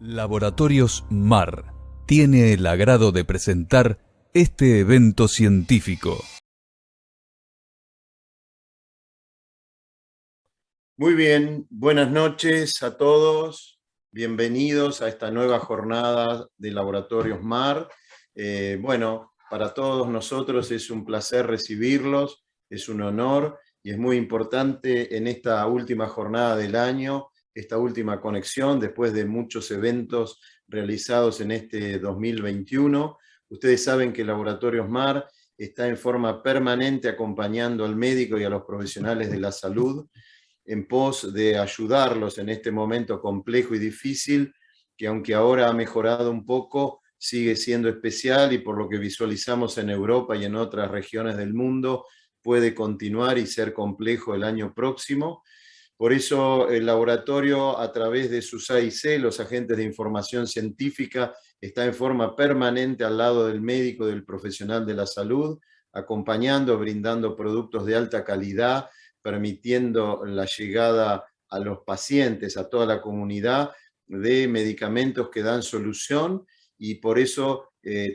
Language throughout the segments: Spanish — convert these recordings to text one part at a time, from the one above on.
Laboratorios MAR tiene el agrado de presentar este evento científico. Muy bien, buenas noches a todos. Bienvenidos a esta nueva jornada de Laboratorios MAR. Bueno, para todos nosotros es un placer recibirlos, es un honor y es muy importante en esta última jornada del año, esta última conexión después de muchos eventos realizados en este 2021. Ustedes saben que Laboratorios MAR está en forma permanente acompañando al médico y a los profesionales de la salud en pos de ayudarlos en este momento complejo y difícil, que aunque ahora ha mejorado un poco, sigue siendo especial y por lo que visualizamos en Europa y en otras regiones del mundo, puede continuar y ser complejo el año próximo. Por eso el laboratorio, a través de sus AIC, los agentes de información científica, está en forma permanente al lado del médico, del profesional de la salud, acompañando, brindando productos de alta calidad, permitiendo la llegada a los pacientes, a toda la comunidad, de medicamentos que dan solución, y por eso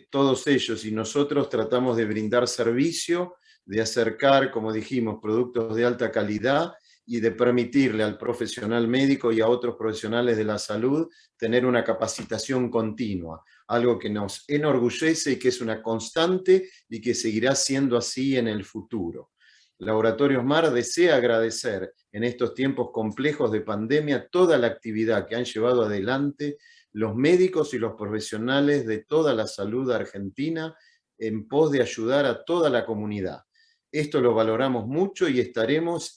todos ellos y nosotros tratamos de brindar servicio, de acercar, como dijimos, productos de alta calidad y de permitirle al profesional médico y a otros profesionales de la salud tener una capacitación continua, algo que nos enorgullece y que es una constante y que seguirá siendo así en el futuro. Laboratorios MAR desea agradecer en estos tiempos complejos de pandemia toda la actividad que han llevado adelante los médicos y los profesionales de toda la salud argentina en pos de ayudar a toda la comunidad. Esto lo valoramos mucho y estamos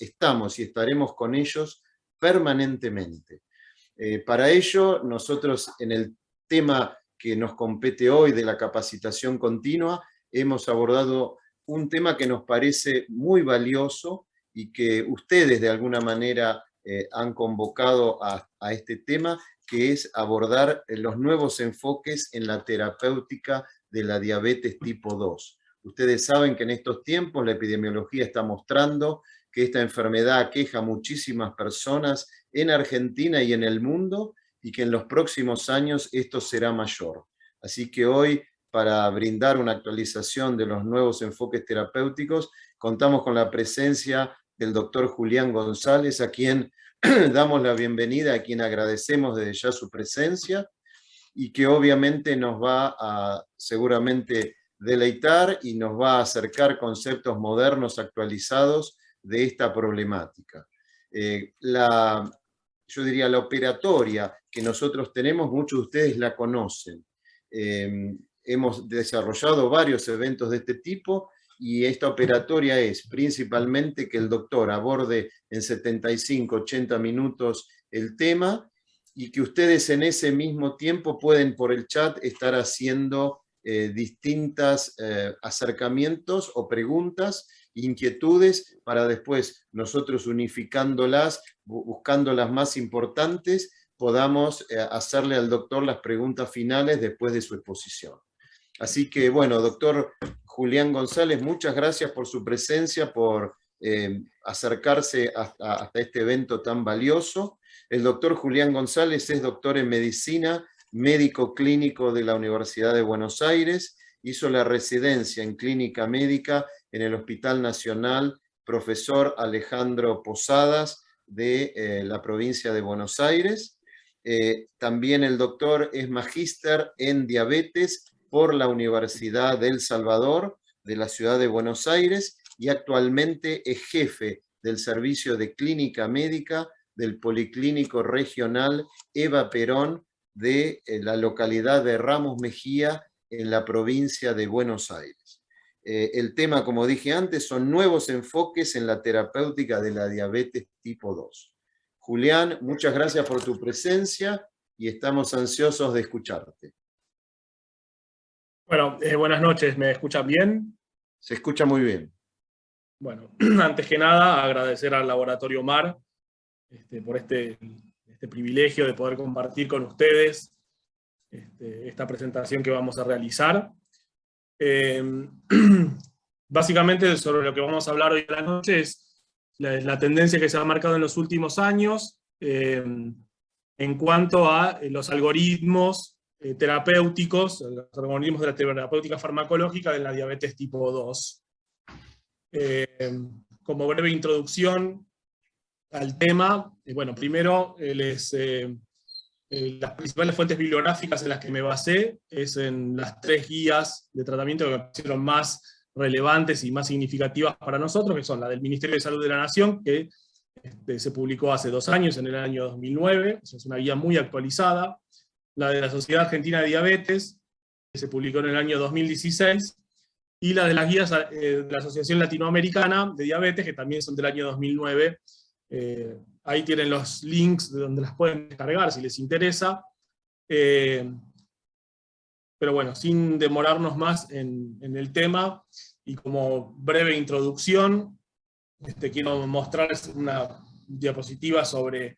y estaremos con ellos permanentemente. Para ello, nosotros en el tema que nos compete hoy de la capacitación continua, hemos abordado un tema que nos parece muy valioso y que ustedes de alguna manera han convocado a este tema, que es abordar los nuevos enfoques en la terapéutica de la diabetes tipo 2. Ustedes saben que en estos tiempos la epidemiología está mostrando que esta enfermedad aqueja a muchísimas personas en Argentina y en el mundo, y que en los próximos años esto será mayor. Así que hoy, para brindar una actualización de los nuevos enfoques terapéuticos, contamos con la presencia del doctor Julián González, a quien damos la bienvenida, a quien agradecemos desde ya su presencia, y que obviamente nos va a seguramente deleitar y nos va a acercar conceptos modernos actualizados de esta problemática. Yo diría la operatoria que nosotros tenemos, muchos de ustedes la conocen. Hemos desarrollado varios eventos de este tipo y esta operatoria es principalmente que el doctor aborde en 75-80 minutos el tema y que ustedes en ese mismo tiempo pueden por el chat estar haciendo distintos acercamientos o preguntas, inquietudes, para después nosotros unificándolas, buscando las más importantes, podamos hacerle al doctor las preguntas finales después de su exposición. Así que, bueno, doctor Julián González, muchas gracias por su presencia, por acercarse hasta este evento tan valioso. El doctor Julián González es doctor en medicina, médico clínico de la Universidad de Buenos Aires, hizo la residencia en clínica médica en el Hospital Nacional Profesor Alejandro Posadas de la provincia de Buenos Aires. También el doctor es magíster en diabetes por la Universidad del Salvador de la ciudad de Buenos Aires y actualmente es jefe del servicio de clínica médica del Policlínico Regional Eva Perón de la localidad de Ramos Mejía en la provincia de Buenos Aires. El tema, como dije antes, son nuevos enfoques en la terapéutica de la diabetes tipo 2. Julián, muchas gracias por tu presencia y estamos ansiosos de escucharte. Bueno, buenas noches, ¿me escuchan bien? Se escucha muy bien. Bueno, antes que nada, agradecer al Laboratorio MAR por este privilegio de poder compartir con ustedes esta presentación que vamos a realizar. Básicamente, sobre lo que vamos a hablar hoy a la noche es la tendencia que se ha marcado en los últimos años, en en cuanto a los algoritmos terapéuticos, los algoritmos de la terapéutica farmacológica de la diabetes tipo 2. Como breve introducción al tema, bueno, primero las principales fuentes bibliográficas en las que me basé es en las 3 guías de tratamiento que me parecieron más relevantes y más significativas para nosotros, que son la del Ministerio de Salud de la Nación, que se publicó hace 2 años, en el año 2009, es una guía muy actualizada, la de la Sociedad Argentina de Diabetes, que se publicó en el año 2016, y la de las guías de la Asociación Latinoamericana de Diabetes, que también son del año 2009, ahí tienen los links de donde las pueden descargar si les interesa. Pero bueno, sin demorarnos más en el tema, y como breve introducción, quiero mostrarles una diapositiva sobre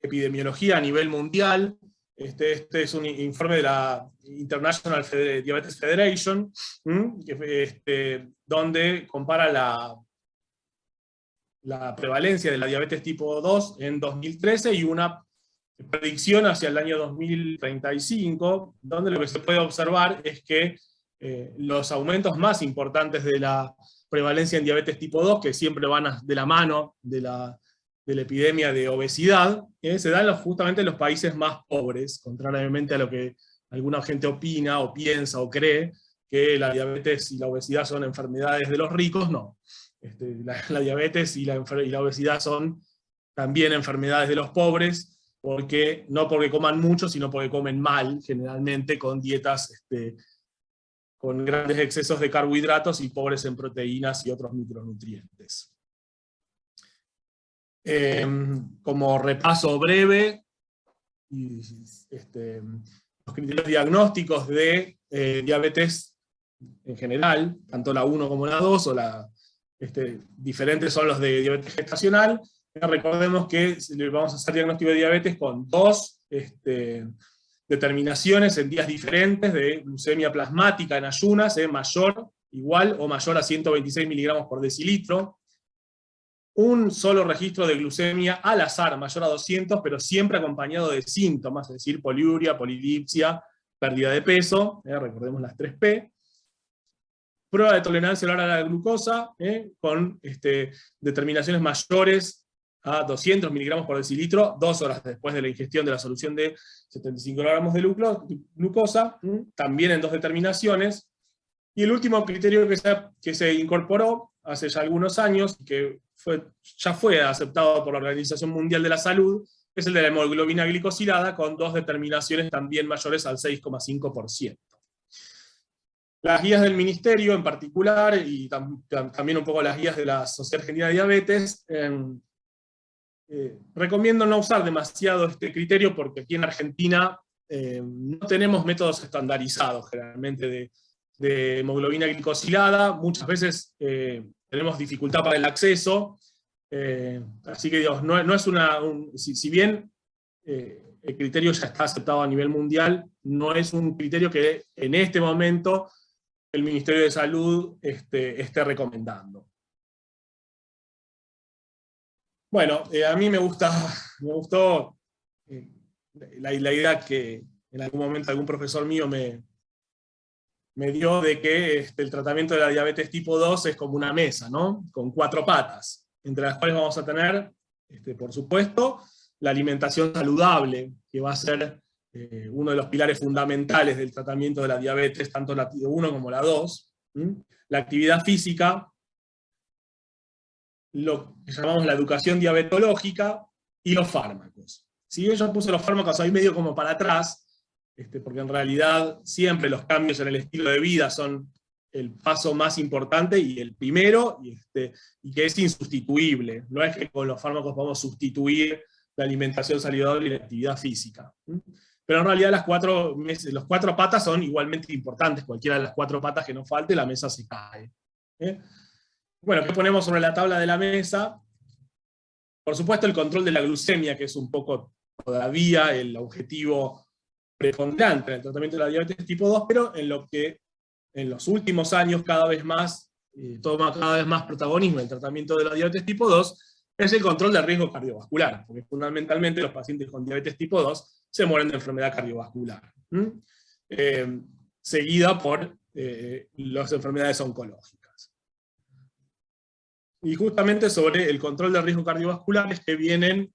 epidemiología a nivel mundial. Este es un informe de la International Diabetes Federation, donde compara la prevalencia de la diabetes tipo 2 en 2013 y una predicción hacia el año 2035, donde lo que se puede observar es que los aumentos más importantes de la prevalencia en diabetes tipo 2, que siempre van de la mano de la epidemia de obesidad, se dan justamente en los países más pobres, contrariamente a lo que alguna gente opina o piensa o cree, que la diabetes y la obesidad son enfermedades de los ricos. No. La diabetes y la obesidad son también enfermedades de los pobres, no porque coman mucho, sino porque comen mal, generalmente con dietas con grandes excesos de carbohidratos y pobres en proteínas y otros micronutrientes. Como repaso breve, los criterios diagnósticos de diabetes en general, tanto la 1 como la 2, diferentes son los de diabetes gestacional. Recordemos que vamos a hacer diagnóstico de diabetes con 2 determinaciones en días diferentes de glucemia plasmática en ayunas, mayor, igual o mayor a 126 miligramos por decilitro. Un solo registro de glucemia al azar, mayor a 200, pero siempre acompañado de síntomas, es decir, poliuria, polidipsia, pérdida de peso, recordemos las 3P. Prueba de tolerancia oral a la glucosa, con determinaciones mayores a 200 miligramos por decilitro, 2 horas después de la ingestión de la solución de 75 gramos de glucosa, también en 2 determinaciones. Y el último criterio que se incorporó hace ya algunos años, que ya fue aceptado por la Organización Mundial de la Salud, es el de la hemoglobina glicosilada, con 2 determinaciones también mayores al 6,5%. Las guías del Ministerio en particular, y también un poco las guías de la Sociedad Argentina de Diabetes, recomiendo no usar demasiado este criterio, porque aquí en Argentina no tenemos métodos estandarizados generalmente de hemoglobina glicosilada. Muchas veces tenemos dificultad para el acceso, así que digamos, no es si bien el criterio ya está aceptado a nivel mundial, no es un criterio que en este momento el Ministerio de Salud esté recomendando. Bueno, a mí me gustó la idea que en algún momento algún profesor mío me dio de que el tratamiento de la diabetes tipo 2 es como una mesa, ¿no? Con 4 patas, entre las cuales vamos a tener, por supuesto, la alimentación saludable, que va a ser uno de los pilares fundamentales del tratamiento de la diabetes, tanto la 1 como la 2, la actividad física, lo que llamamos la educación diabetológica, y los fármacos. Si yo puse los fármacos ahí medio como para atrás, porque en realidad siempre los cambios en el estilo de vida son el paso más importante y el primero, y que es insustituible. No es que con los fármacos podamos sustituir la alimentación saludable y la actividad física. Pero en realidad las 4 patas son igualmente importantes. Cualquiera de las 4 patas que nos falte, la mesa se cae. Bueno, ¿qué ponemos sobre la tabla de la mesa? Por supuesto el control de la glucemia, que es un poco todavía el objetivo preponderante en el tratamiento de la diabetes tipo 2, pero en los últimos años cada vez más toma cada vez más protagonismo el tratamiento de la diabetes tipo 2, es el control del riesgo cardiovascular, porque fundamentalmente los pacientes con diabetes tipo 2 se mueren de enfermedad cardiovascular, seguida por las enfermedades oncológicas. Y justamente sobre el control del riesgo cardiovascular es que vienen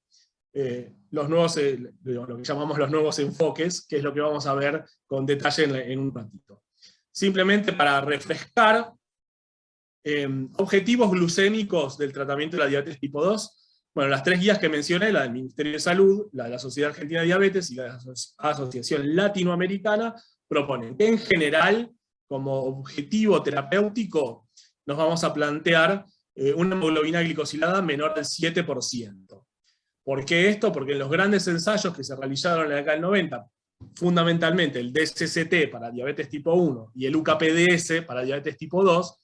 los nuevos, lo que llamamos los nuevos enfoques, que es lo que vamos a ver con detalle en un ratito. Simplemente para refrescar, objetivos glucémicos del tratamiento de la diabetes tipo 2, bueno, las 3 guías que mencioné, la del Ministerio de Salud, la de la Sociedad Argentina de Diabetes y la de la Asociación Latinoamericana, proponen que en general, como objetivo terapéutico, nos vamos a plantear una hemoglobina glicosilada menor del 7%. ¿Por qué esto? Porque en los grandes ensayos que se realizaron en la década del 90, fundamentalmente el DSCT para diabetes tipo 1 y el UKPDS para diabetes tipo 2,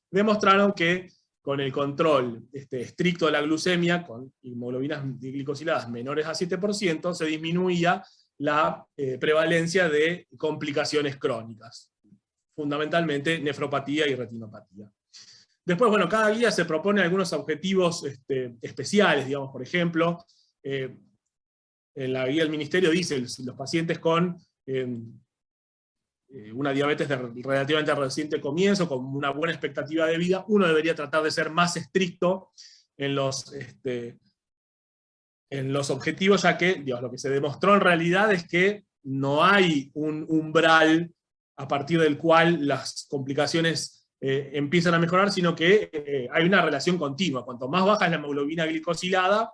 demostraron que con el control estricto de la glucemia, con hemoglobinas glicosiladas menores a 7%, se disminuía la prevalencia de complicaciones crónicas, fundamentalmente nefropatía y retinopatía. Después, bueno, cada guía se propone algunos objetivos especiales, digamos, por ejemplo, en la guía del Ministerio dice, los pacientes con una diabetes de relativamente reciente comienzo, con una buena expectativa de vida, uno debería tratar de ser más estricto en los objetivos, ya que, digamos, lo que se demostró en realidad es que no hay un umbral a partir del cual las complicaciones empiezan a mejorar, sino que hay una relación continua. Cuanto más baja es la hemoglobina glicosilada,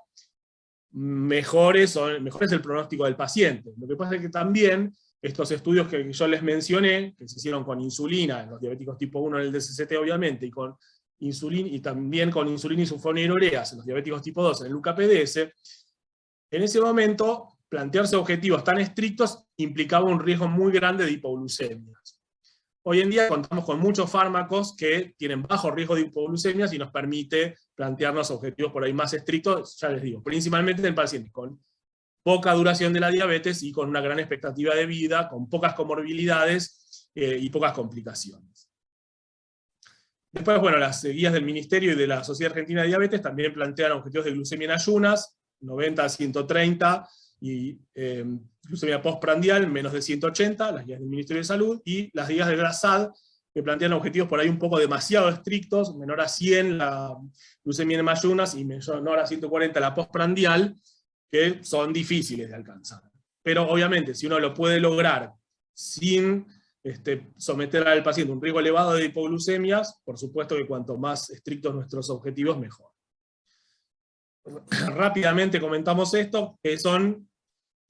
mejor es el pronóstico del paciente. Lo que pasa es que también estos estudios que yo les mencioné, que se hicieron con insulina, en los diabéticos tipo 1 en el DSCT obviamente, y con insulina, y también con insulina y sulfonilureas en los diabéticos tipo 2 en el UKPDS, en ese momento plantearse objetivos tan estrictos implicaba un riesgo muy grande de hipoglucemias. Hoy en día contamos con muchos fármacos que tienen bajo riesgo de hipoglucemias y nos permite plantearnos objetivos por ahí más estrictos, ya les digo, principalmente en pacientes con poca duración de la diabetes y con una gran expectativa de vida, con pocas comorbilidades y pocas complicaciones. Después, bueno, las guías del Ministerio y de la Sociedad Argentina de Diabetes también plantean objetivos de glucemia en ayunas, 90 a 130, y glucemia postprandial, menos de 180, las guías del Ministerio de Salud, y las guías de la SAD, que plantean objetivos por ahí un poco demasiado estrictos, menor a 100 la glucemia en ayunas y menor a 140 la postprandial, que son difíciles de alcanzar. Pero obviamente, si uno lo puede lograr sin someter al paciente a un riesgo elevado de hipoglucemias, por supuesto que cuanto más estrictos nuestros objetivos, mejor. Rápidamente comentamos esto, que son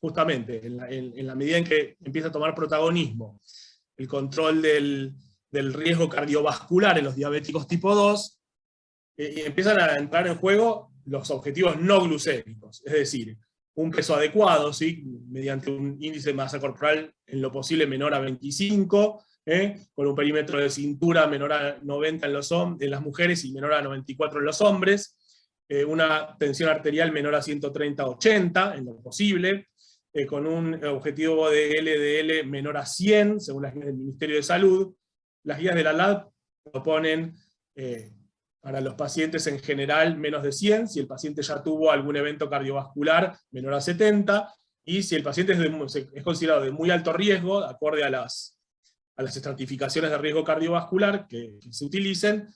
justamente, en la medida en que empieza a tomar protagonismo el control del riesgo cardiovascular en los diabéticos tipo 2, empiezan a entrar en juego los objetivos no glucémicos, es decir, un peso adecuado, ¿sí? Mediante un índice de masa corporal en lo posible menor a 25, con un perímetro de cintura menor a 90 en las mujeres y menor a 94 en los hombres, una tensión arterial menor a 130-80 en lo posible, con un objetivo de LDL menor a 100, según las guías del Ministerio de Salud. Las guías de la LAD proponen para los pacientes en general menos de 100, si el paciente ya tuvo algún evento cardiovascular menor a 70, y si el paciente es considerado de muy alto riesgo, acorde a las estratificaciones de riesgo cardiovascular que se utilicen,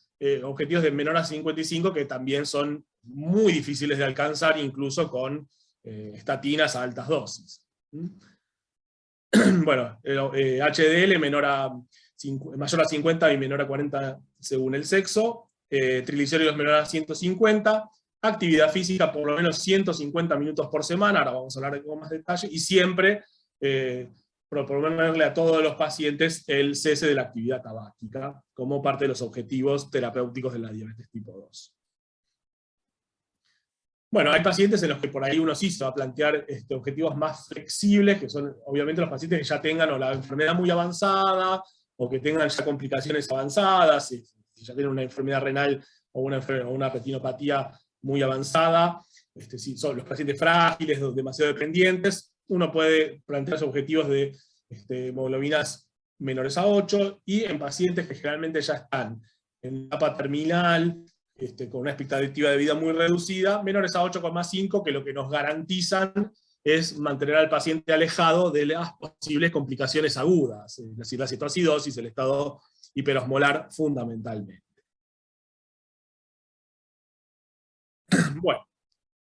objetivos de menor a 55 que también son muy difíciles de alcanzar, incluso con estatinas a altas dosis. Bueno, HDL mayor a 50 y menor a 40 según el sexo, triglicéridos menor a 150, actividad física por lo menos 150 minutos por semana, ahora vamos a hablar con más detalle, y siempre proponerle a todos los pacientes el cese de la actividad tabáquica, como parte de los objetivos terapéuticos de la diabetes tipo 2. Bueno, hay pacientes en los que por ahí uno sí se va a plantear objetivos más flexibles, que son obviamente los pacientes que ya tengan o la enfermedad muy avanzada, o que tengan ya complicaciones avanzadas, si ya tienen una enfermedad renal o una retinopatía muy avanzada, si son los pacientes frágiles, demasiado dependientes, uno puede plantearse objetivos de hemoglobinas menores a 8, y en pacientes que generalmente ya están en etapa terminal, con una expectativa de vida muy reducida, menores a 8,5, que lo que nos garantizan es mantener al paciente alejado de las posibles complicaciones agudas, es decir, la cetoacidosis, el estado hiperosmolar fundamentalmente. Bueno,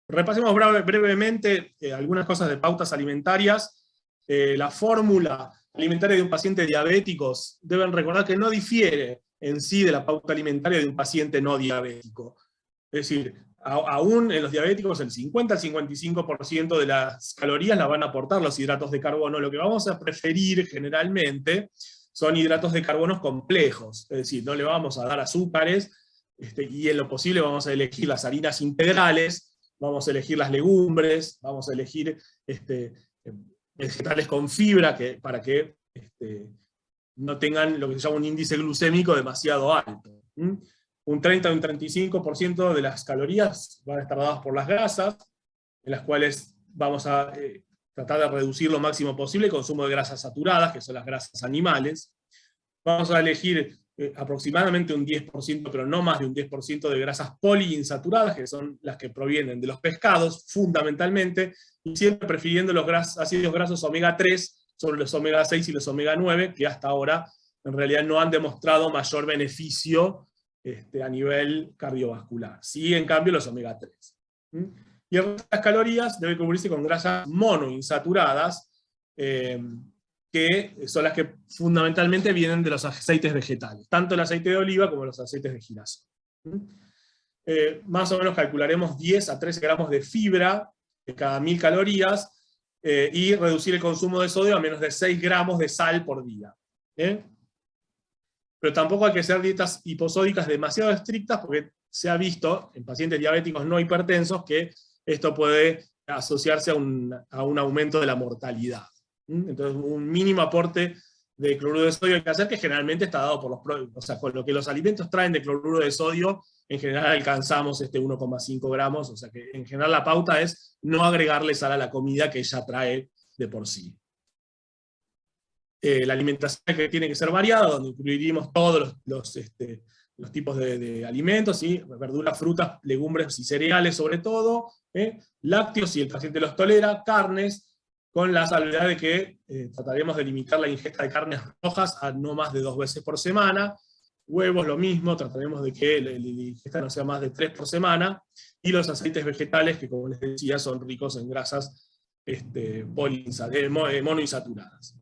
repasemos brevemente algunas cosas de pautas alimentarias. La fórmula alimentaria de un paciente diabético, deben recordar que no difiere en sí de la pauta alimentaria de un paciente no diabético. Es decir, aún en los diabéticos el 50 al 55% de las calorías las van a aportar los hidratos de carbono. Lo que vamos a preferir generalmente son hidratos de carbono complejos, es decir, no le vamos a dar azúcares, y en lo posible vamos a elegir las harinas integrales, vamos a elegir las legumbres, vamos a elegir vegetales con fibra para que no tengan lo que se llama un índice glucémico demasiado alto. Un 30 o un 35% de las calorías van a estar dadas por las grasas, en las cuales vamos a tratar de reducir lo máximo posible el consumo de grasas saturadas, que son las grasas animales. Vamos a elegir aproximadamente un 10%, pero no más de un 10% de grasas poliinsaturadas, que son las que provienen de los pescados, fundamentalmente, y siempre prefiriendo los ácidos grasos omega 3 sobre los omega 6 y los omega 9, que hasta ahora en realidad no han demostrado mayor beneficio a nivel cardiovascular. Sí, en cambio, los omega 3. Y el resto de las calorías debe cubrirse con grasas monoinsaturadas, que son las que fundamentalmente vienen de los aceites vegetales, tanto el aceite de oliva como los aceites de girasol. Más o menos calcularemos 10 a 13 gramos de fibra de cada 1000 calorías, y reducir el consumo de sodio a menos de 6 gramos de sal por día. Pero tampoco hay que hacer dietas hiposódicas demasiado estrictas, porque se ha visto en pacientes diabéticos no hipertensos que esto puede asociarse a un aumento de la mortalidad. Entonces, un mínimo aporte de cloruro de sodio hay que hacer, que generalmente está dado o sea, con lo que los alimentos traen de cloruro de sodio, en general alcanzamos 1,5 gramos, o sea que en general la pauta es no agregarle sal a la comida que ya trae de por sí. La alimentación que tiene que ser variada, donde incluiríamos todos los tipos de alimentos, ¿sí? Verduras, frutas, legumbres y cereales sobre todo, lácteos si el paciente los tolera, carnes, con la salvedad de que trataremos de limitar la ingesta de carnes rojas a no más de 2 veces por semana, huevos lo mismo, trataremos de que la ingesta no sea más de 3 por semana, y los aceites vegetales, que como les decía, son ricos en grasas monoinsaturadas.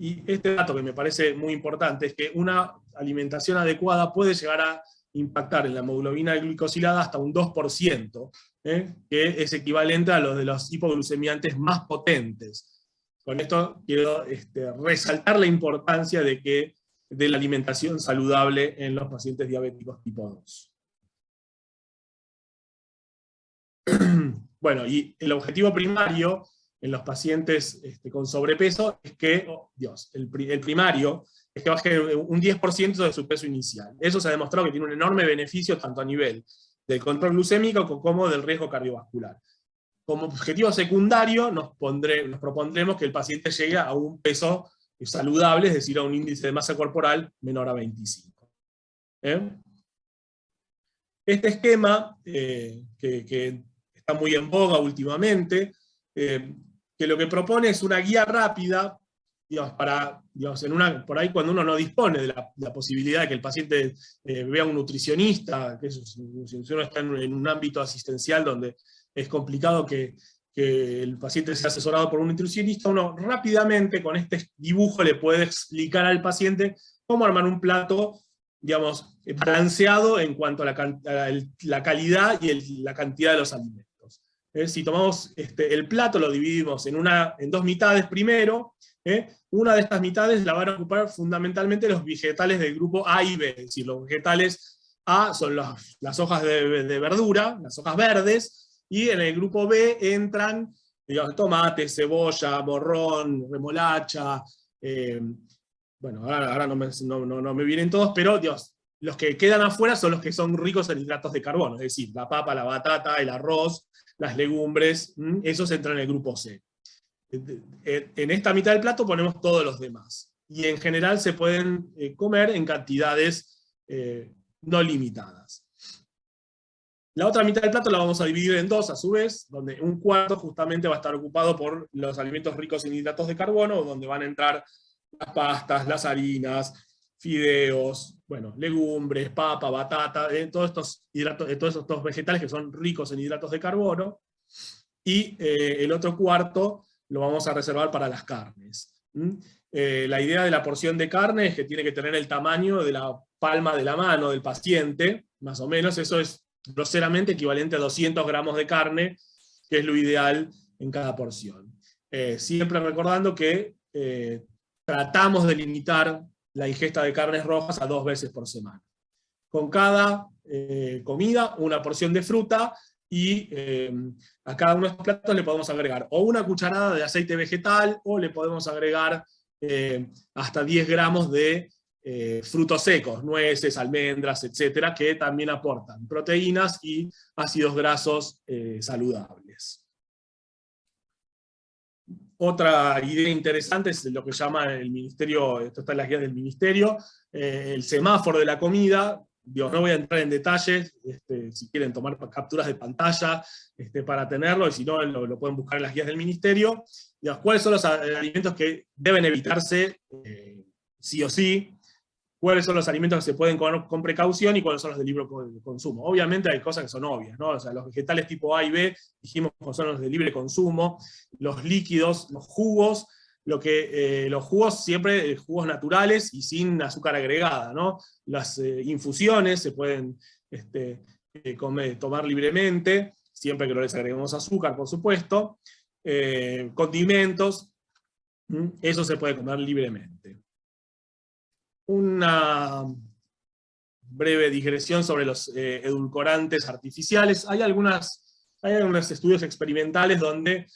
Y este dato que me parece muy importante es que una alimentación adecuada puede llegar a impactar en la hemoglobina glicosilada hasta un 2%, que es equivalente a los de los hipoglucemiantes más potentes. Con esto quiero resaltar la importancia de la alimentación saludable en los pacientes diabéticos tipo 2. Bueno, y el objetivo primario en los pacientes con sobrepeso es que, el primario, es que baje un 10% de su peso inicial. Eso se ha demostrado que tiene un enorme beneficio tanto a nivel del control glucémico como del riesgo cardiovascular. Como objetivo secundario nos propondremos que el paciente llegue a un peso saludable, es decir, a un índice de masa corporal menor a 25. Este esquema, que está muy en boga últimamente, que lo que propone es una guía rápida, por ahí cuando uno no dispone de la posibilidad de que el paciente vea a un nutricionista, que si uno está en un ámbito asistencial donde es complicado que el paciente sea asesorado por un nutricionista, uno rápidamente con este dibujo le puede explicar al paciente cómo armar un plato, balanceado en cuanto a la calidad y la cantidad de los alimentos. Si tomamos el plato, lo dividimos en 2 mitades primero. Una de estas mitades la van a ocupar fundamentalmente los vegetales del grupo A y B. Es decir, los vegetales A son las hojas de verdura, las hojas verdes, y en el grupo B entran tomate, cebolla, morrón, remolacha. Bueno, ahora no me vienen todos, pero los que quedan afuera son los que son ricos en hidratos de carbono, es decir, la papa, la batata, el arroz, las legumbres, esos entran en el grupo C. En esta mitad del plato ponemos todos los demás. Y en general se pueden comer en cantidades no limitadas. La otra mitad del plato la vamos a dividir en dos, a su vez, donde un cuarto justamente va a estar ocupado por los alimentos ricos en hidratos de carbono, donde van a entrar las pastas, las harinas, fideos, bueno, legumbres, papa, batata, todos estos hidratos, todos estos vegetales que son ricos en hidratos de carbono. Y el otro cuarto lo vamos a reservar para las carnes. La idea de la porción de carne es que tiene que tener el tamaño de la palma de la mano del paciente, más o menos. Eso es groseramente equivalente a 200 gramos de carne, que es lo ideal en cada porción. Siempre recordando que tratamos de limitar la ingesta de carnes rojas a 2 veces por semana. Con cada comida, una porción de fruta, y a cada uno de estos platos le podemos agregar o una cucharada de aceite vegetal, o le podemos agregar hasta 10 gramos de frutos secos, nueces, almendras, etcétera, que también aportan proteínas y ácidos grasos saludables. Otra idea interesante es lo que llama el ministerio, esto está en las guías del ministerio, el semáforo de la comida. Dios, no voy a entrar en detalles, si quieren tomar capturas de pantalla para tenerlo, y si no, lo pueden buscar en las guías del ministerio. Dios, ¿cuáles son los alimentos que deben evitarse sí o sí? ¿Cuáles son los alimentos que se pueden comer con precaución y cuáles son los de libre consumo? Obviamente hay cosas que son obvias, ¿no? O sea, los vegetales tipo A y B, dijimos que son los de libre consumo, los líquidos, los jugos, los jugos siempre jugos naturales y sin azúcar agregada, ¿no? Las infusiones se pueden tomar libremente, siempre que no les agreguemos azúcar, por supuesto. Condimentos, eso se puede comer libremente. Una breve digresión sobre los edulcorantes artificiales. Hay algunos estudios experimentales donde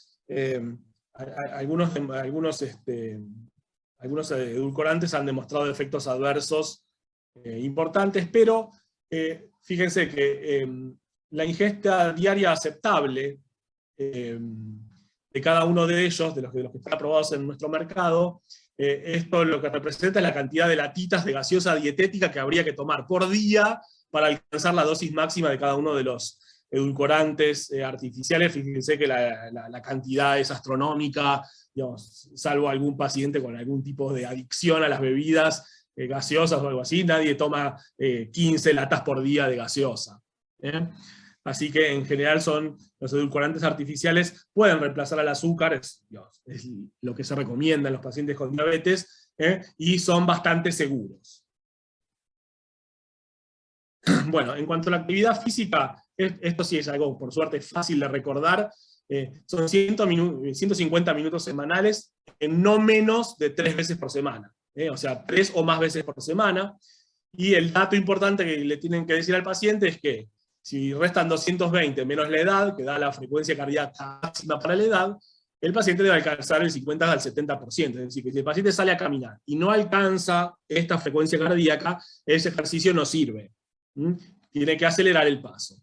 algunos edulcorantes han demostrado efectos adversos importantes, pero fíjense que la ingesta diaria aceptable de cada uno de ellos, de los que están aprobados en nuestro mercado, esto lo que representa es la cantidad de latitas de gaseosa dietética que habría que tomar por día para alcanzar la dosis máxima de cada uno de los edulcorantes artificiales. Fíjense que la cantidad es astronómica, digamos, salvo algún paciente con algún tipo de adicción a las bebidas gaseosas o algo así, nadie toma 15 latas por día de gaseosa. Así que en general los edulcorantes artificiales pueden reemplazar al azúcar, es lo que se recomienda en los pacientes con diabetes, y son bastante seguros. Bueno, en cuanto a la actividad física, esto sí es algo, por suerte, fácil de recordar. Son 150 minutos semanales, en no menos de 3 veces por semana. O sea, 3 o más veces por semana. Y el dato importante que le tienen que decir al paciente es que si restan 220 menos la edad, que da la frecuencia cardíaca máxima para la edad, el paciente debe alcanzar el 50 al 70%. Es decir, que si el paciente sale a caminar y no alcanza esta frecuencia cardíaca, ese ejercicio no sirve. Tiene que acelerar el paso.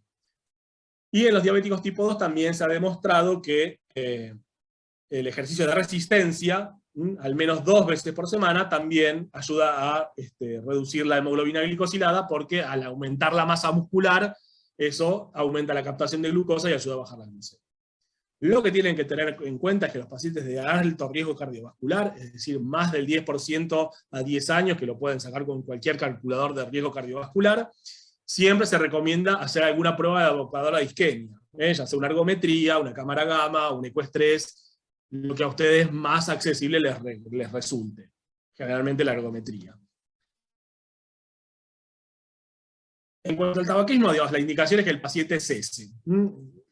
Y en los diabéticos tipo 2 también se ha demostrado que el ejercicio de resistencia, al menos 2 veces por semana, también ayuda a reducir la hemoglobina glicosilada, porque al aumentar la masa muscular, eso aumenta la captación de glucosa y ayuda a bajar la glucemia. Lo que tienen que tener en cuenta es que los pacientes de alto riesgo cardiovascular, es decir, más del 10% a 10 años, que lo pueden sacar con cualquier calculador de riesgo cardiovascular, siempre se recomienda hacer alguna prueba de evocadora de isquemia, ya sea una ergometría, una cámara gamma, un ecoestrés, lo que a ustedes más accesible les resulte, generalmente la ergometría. En cuanto al tabaquismo, digamos, la indicación es que el paciente cese.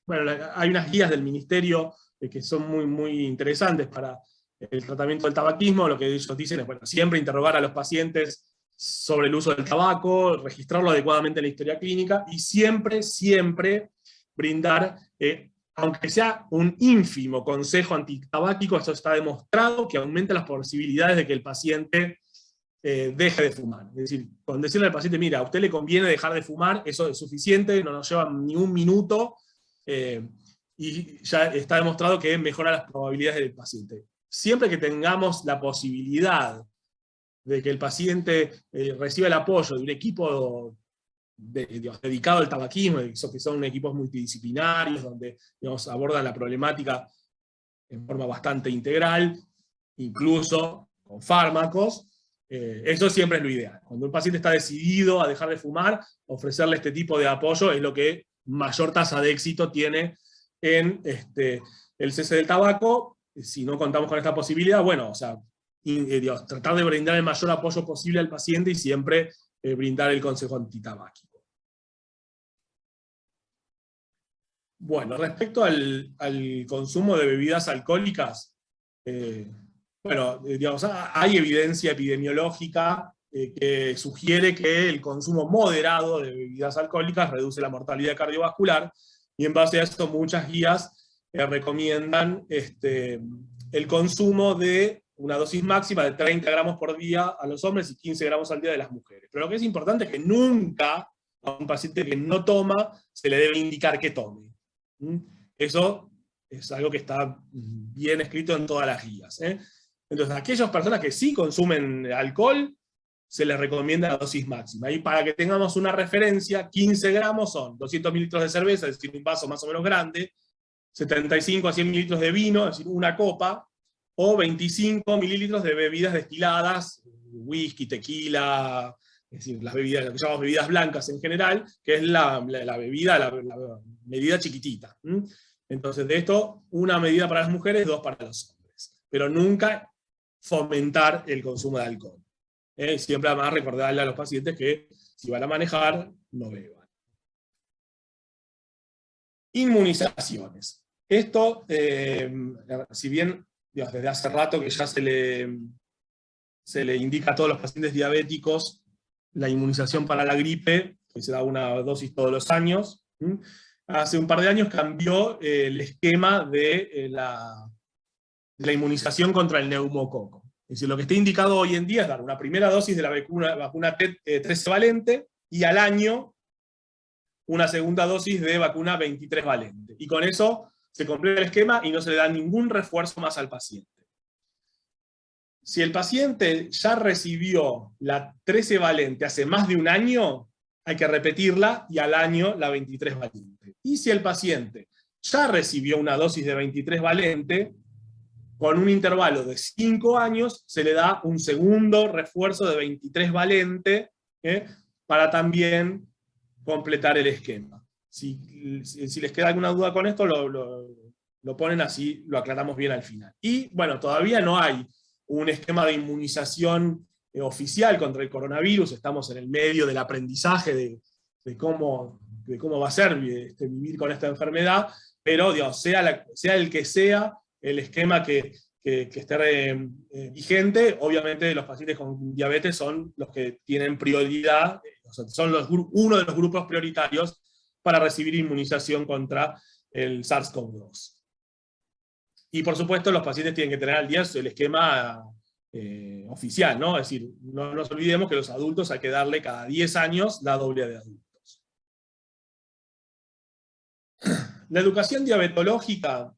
Bueno, hay unas guías del ministerio que son muy, muy interesantes para el tratamiento del tabaquismo. Lo que ellos dicen es, bueno, siempre interrogar a los pacientes sobre el uso del tabaco, registrarlo adecuadamente en la historia clínica, y siempre, siempre brindar, aunque sea un ínfimo consejo antitabáquico. Esto está demostrado que aumenta las posibilidades de que el paciente deje de fumar. Es decir, con decirle al paciente, mira, a usted le conviene dejar de fumar, eso es suficiente, no nos lleva ni un minuto, y ya está demostrado que mejora las probabilidades del paciente. Siempre que tengamos la posibilidad de que el paciente reciba el apoyo de un equipo dedicado al tabaquismo, que son equipos multidisciplinarios, donde abordan la problemática en forma bastante integral, incluso con fármacos. Eso siempre es lo ideal. Cuando un paciente está decidido a dejar de fumar, ofrecerle este tipo de apoyo es lo que mayor tasa de éxito tiene en el cese del tabaco. Si no contamos con esta posibilidad, bueno, o sea, tratar de brindar el mayor apoyo posible al paciente y siempre brindar el consejo antitabáquico. Bueno, respecto al consumo de bebidas alcohólicas, bueno, digamos, hay evidencia epidemiológica que sugiere que el consumo moderado de bebidas alcohólicas reduce la mortalidad cardiovascular, y en base a esto muchas guías recomiendan el consumo de una dosis máxima de 30 gramos por día a los hombres y 15 gramos al día de las mujeres. Pero lo que es importante es que nunca a un paciente que no toma se le debe indicar que tome. Eso es algo que está bien escrito en todas las guías. Entonces, a aquellas personas que sí consumen alcohol, se les recomienda la dosis máxima. Y para que tengamos una referencia, 15 gramos son 200 mililitros de cerveza, es decir, un vaso más o menos grande, 75 a 100 mililitros de vino, es decir, una copa, o 25 mililitros de bebidas destiladas, whisky, tequila, es decir, las bebidas, lo que llamamos bebidas blancas en general, que es la bebida, la medida chiquitita. Entonces, de esto, una medida para las mujeres, 2 para los hombres. Pero nunca fomentar el consumo de alcohol. Siempre además recordarle a los pacientes que si van a manejar, no beban. Inmunizaciones. Esto, si bien desde hace rato que ya se le indica a todos los pacientes diabéticos la inmunización para la gripe, que se da una dosis todos los años, hace un par de años cambió el esquema de la inmunización contra el neumococo. Es decir, lo que está indicado hoy en día es dar una primera dosis de la vacuna 13 valente, y al año una segunda dosis de vacuna 23 valente. Y con eso se completa el esquema y no se le da ningún refuerzo más al paciente. Si el paciente ya recibió la 13 valente hace más de un año, hay que repetirla, y al año la 23 valente. Y si el paciente ya recibió una dosis de 23 valente, con un intervalo de 5 años, se le da un segundo refuerzo de 23 valente, para también completar el esquema. Si les queda alguna duda con esto, lo ponen así, lo aclaramos bien al final. Y bueno, todavía no hay un esquema de inmunización oficial contra el coronavirus, estamos en el medio del aprendizaje de cómo va a ser vivir con esta enfermedad, pero digamos, sea el que sea el esquema que esté vigente, obviamente los pacientes con diabetes son los que tienen prioridad, o sea, son uno de los grupos prioritarios para recibir inmunización contra el SARS-CoV-2. Y por supuesto los pacientes tienen que tener al día el esquema oficial, ¿no? Es decir, no nos olvidemos que los adultos hay que darle cada 10 años la doble de adultos. La educación diabetológica,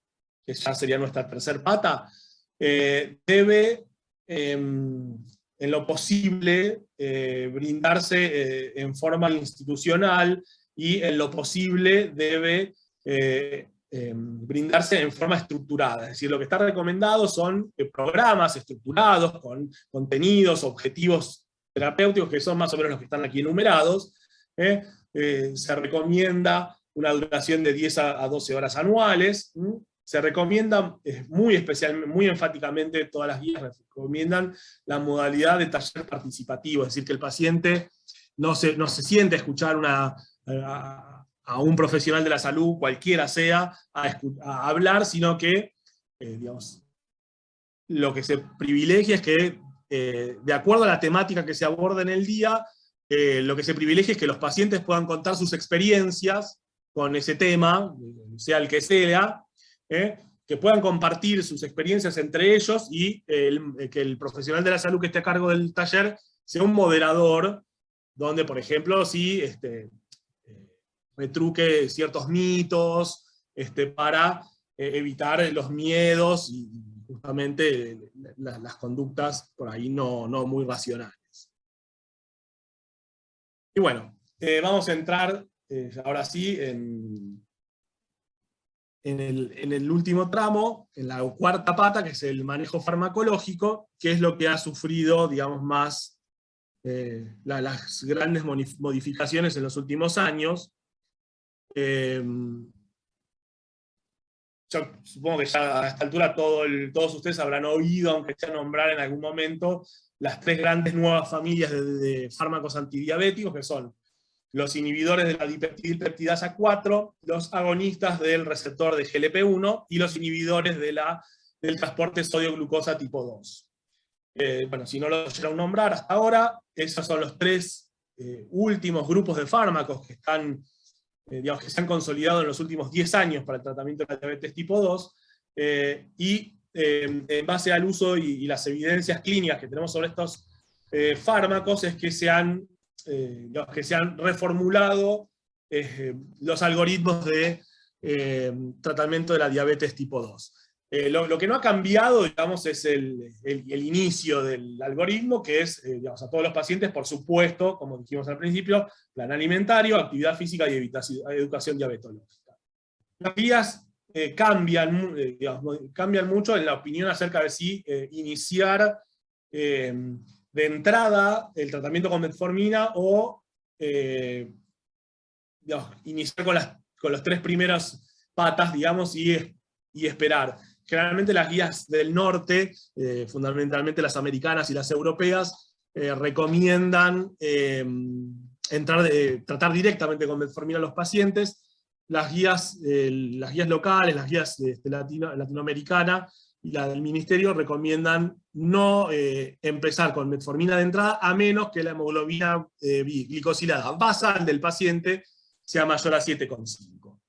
que ya sería nuestra tercer pata, debe, en lo posible, brindarse en forma institucional, y en lo posible debe brindarse en forma estructurada. Es decir, lo que está recomendado son programas estructurados con contenidos, objetivos terapéuticos, que son más o menos los que están aquí enumerados. Se recomienda una duración de 10 a 12 horas anuales. Se recomienda, muy enfáticamente, todas las guías recomiendan la modalidad de taller participativo, es decir, que el paciente no se siente a escuchar a un profesional de la salud, cualquiera sea, a hablar, sino que, digamos, lo que se privilegia es que, de acuerdo a la temática que se aborda en el día, lo que se privilegia es que los pacientes puedan contar sus experiencias con ese tema, sea el que sea, que puedan compartir sus experiencias entre ellos, y que el profesional de la salud que esté a cargo del taller sea un moderador, donde, por ejemplo, si retruque ciertos mitos para evitar los miedos y justamente las conductas por ahí no muy racionales. Y bueno, vamos a entrar, ahora sí, en el último tramo, en la cuarta pata, que es el manejo farmacológico, que es lo que ha sufrido, digamos, más las grandes modificaciones en los últimos años. Yo supongo que ya a esta altura todos ustedes habrán oído, aunque sea nombrar en algún momento, las tres grandes nuevas familias de fármacos antidiabéticos, que son los inhibidores de la dipeptidasa 4, los agonistas del receptor de GLP-1 y los inhibidores del transporte sodio-glucosa tipo 2. Bueno, si no lo llegaron a nombrar hasta ahora, esos son los tres últimos grupos de fármacos que están, digamos, que se han consolidado en los últimos 10 años para el tratamiento de la diabetes tipo 2, y en base al uso y las evidencias clínicas que tenemos sobre estos fármacos es que se han reformulado los algoritmos de tratamiento de la diabetes tipo 2. Lo que no ha cambiado, digamos, es el inicio del algoritmo, que es, digamos, a todos los pacientes, por supuesto, como dijimos al principio, plan alimentario, actividad física y educación diabetológica. Las guías cambian mucho en la opinión acerca de si iniciar de entrada el tratamiento con metformina o iniciar con las tres primeras patas, digamos, y esperar. Generalmente las guías del norte, fundamentalmente las americanas y las europeas, recomiendan tratar directamente con metformina a los pacientes. Las guías locales, las guías latinoamericana y la del ministerio recomiendan no empezar con metformina de entrada, a menos que la hemoglobina glicosilada basal del paciente sea mayor a 7,5.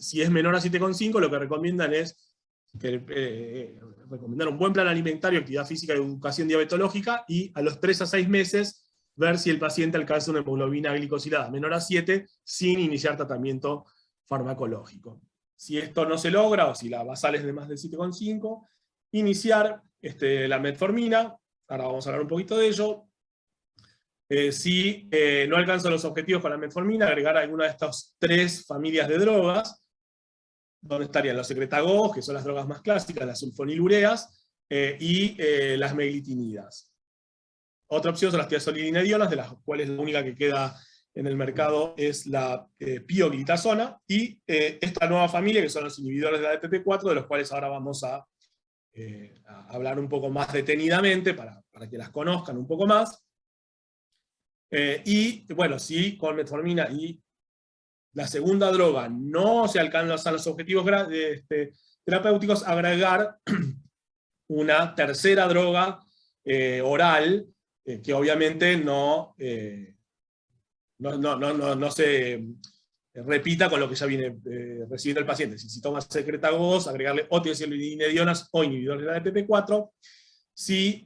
Si es menor a 7,5, lo que recomiendan es recomendar un buen plan alimentario, actividad física y educación diabetológica, y a los 3 a 6 meses ver si el paciente alcanza una hemoglobina glicosilada menor a 7 sin iniciar tratamiento farmacológico. Si esto no se logra, o si la basal es de más de 7,5, iniciar la metformina. Ahora vamos a hablar un poquito de ello. Si no alcanzan los objetivos con la metformina, agregar alguna de estas tres familias de drogas, donde estarían los secretagos, que son las drogas más clásicas, las sulfonilureas, y las meglitinidas. Otra opción son las tiazolidinedionas, de las cuales la única que queda en el mercado es la pioglitazona, y esta nueva familia, que son los inhibidores de la DPP4, de los cuales ahora vamos a hablar un poco más detenidamente, para que las conozcan un poco más. Y bueno, si con metformina y la segunda droga no se alcanzan los objetivos terapéuticos, agregar una tercera droga oral, que obviamente no se repita con lo que ya viene recibiendo el paciente. Si toma secretagos, agregarle o tiazolidinedionas o inhibidores de la DPP4. Si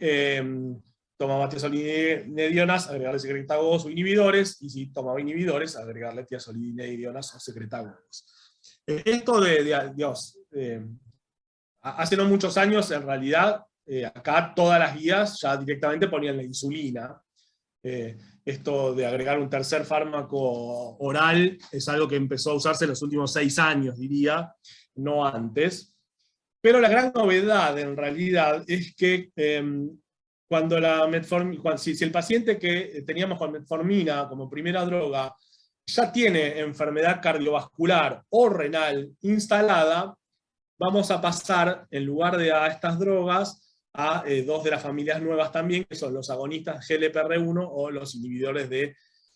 toma tiazolidinedionas, agregarle secretagos o inhibidores, y si toma inhibidores, agregarle tiazolidinedionas o secretagos. Esto hace no muchos años, en realidad, acá todas las guías ya directamente ponían la insulina. Esto de agregar un tercer fármaco oral es algo que empezó a usarse en los últimos 6 años, diría, no antes. Pero la gran novedad, en realidad, es que cuando si el paciente que teníamos con metformina como primera droga ya tiene enfermedad cardiovascular o renal instalada, vamos a pasar, en lugar de a estas drogas, a dos de las familias nuevas también, que son los agonistas GLP-1 o los inhibidores de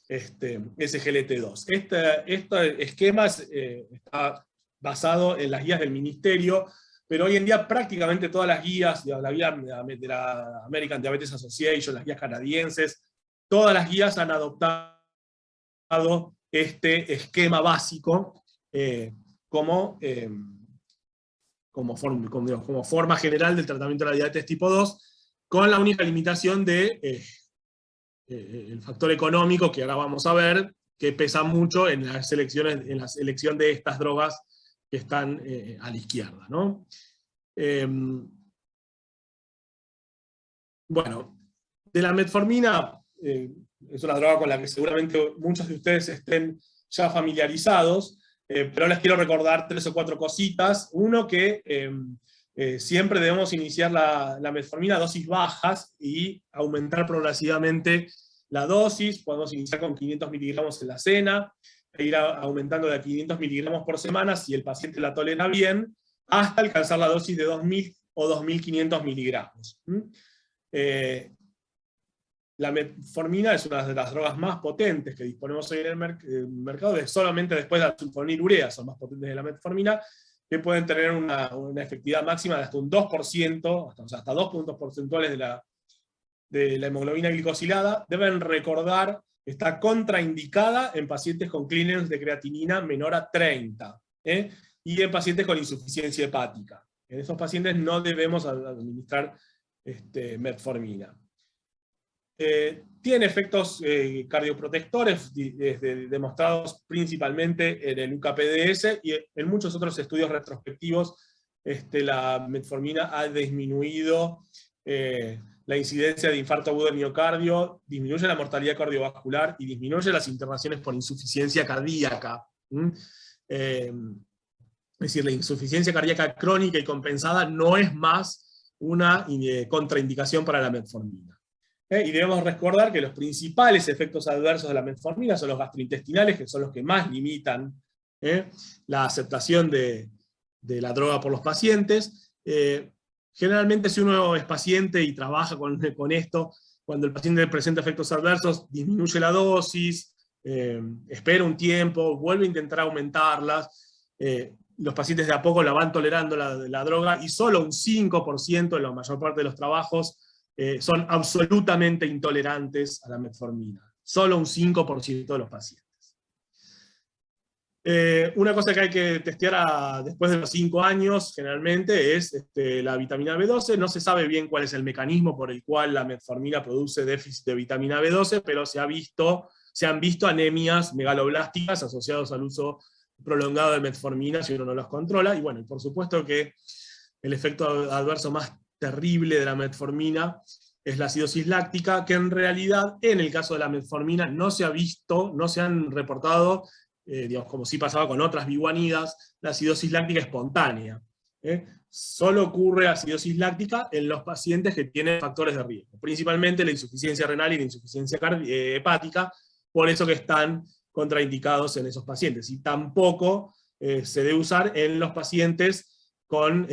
SGLT2. Este esquema está basado en las guías del ministerio, pero hoy en día prácticamente todas las guías, la guía de la American Diabetes Association, las guías canadienses, todas las guías han adoptado este esquema básico como forma general del tratamiento de la diabetes tipo 2, con la única limitación de el factor económico, que ahora vamos a ver, que pesa mucho en la elección de estas drogas que están a la izquierda, ¿no? Bueno, de la metformina, es una droga con la que seguramente muchos de ustedes estén ya familiarizados, pero les quiero recordar 3 o 4 cositas. Uno, que siempre debemos iniciar la metformina a dosis bajas y aumentar progresivamente la dosis. Podemos iniciar con 500 miligramos en la cena, e ir aumentando de a 500 miligramos por semana si el paciente la tolera bien, hasta alcanzar la dosis de 2000 o 2500 miligramos. La metformina es una de las drogas más potentes que disponemos hoy en el mercado, solamente después de la sulfonilurea son más potentes de la metformina, que pueden tener una efectividad máxima de hasta un 2%, hasta 2 puntos porcentuales de la hemoglobina glicosilada. Deben recordar que está contraindicada en pacientes con clearance de creatinina menor a 30, y en pacientes con insuficiencia hepática. En esos pacientes no debemos administrar metformina. Tiene efectos cardioprotectores demostrados principalmente en el UKPDS, y en muchos otros estudios retrospectivos la metformina ha disminuido la incidencia de infarto agudo del miocardio, disminuye la mortalidad cardiovascular y disminuye las internaciones por insuficiencia cardíaca. Es decir, la insuficiencia cardíaca crónica y compensada no es más una contraindicación para la metformina. Y debemos recordar que los principales efectos adversos de la metformina son los gastrointestinales, que son los que más limitan la aceptación de la droga por los pacientes. Generalmente, si uno es paciente y trabaja con esto, cuando el paciente presenta efectos adversos, disminuye la dosis, espera un tiempo, vuelve a intentar aumentarlas. Los pacientes de a poco la van tolerando la droga, y solo un 5% en la mayor parte de los trabajos son absolutamente intolerantes a la metformina. Solo un 5% de los pacientes. Una cosa que hay que testear después de los 5 años, generalmente, es la vitamina B12. No se sabe bien cuál es el mecanismo por el cual la metformina produce déficit de vitamina B12, pero se han visto anemias megaloblásticas asociadas al uso prolongado de metformina si uno no los controla. Y bueno, por supuesto que el efecto adverso más terrible de la metformina es la acidosis láctica, que en realidad, en el caso de la metformina, no se han reportado, digamos, como sí pasaba con otras biguanidas, la acidosis láctica espontánea. Solo ocurre acidosis láctica en los pacientes que tienen factores de riesgo, principalmente la insuficiencia renal y la insuficiencia hepática, por eso que están contraindicados en esos pacientes. Y tampoco se debe usar en los pacientes con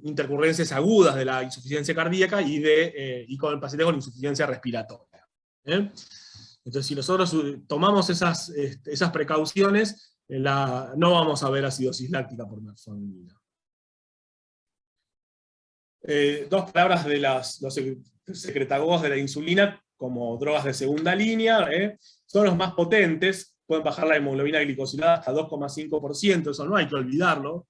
intercurrencias agudas de la insuficiencia cardíaca y con pacientes con insuficiencia respiratoria. Entonces, si nosotros tomamos esas precauciones, no vamos a ver acidosis láctica por metformina. 2 palabras de los secretagogos de la insulina como drogas de segunda línea. Son los más potentes, pueden bajar la hemoglobina glicosilada hasta 2,5%, eso no hay que olvidarlo.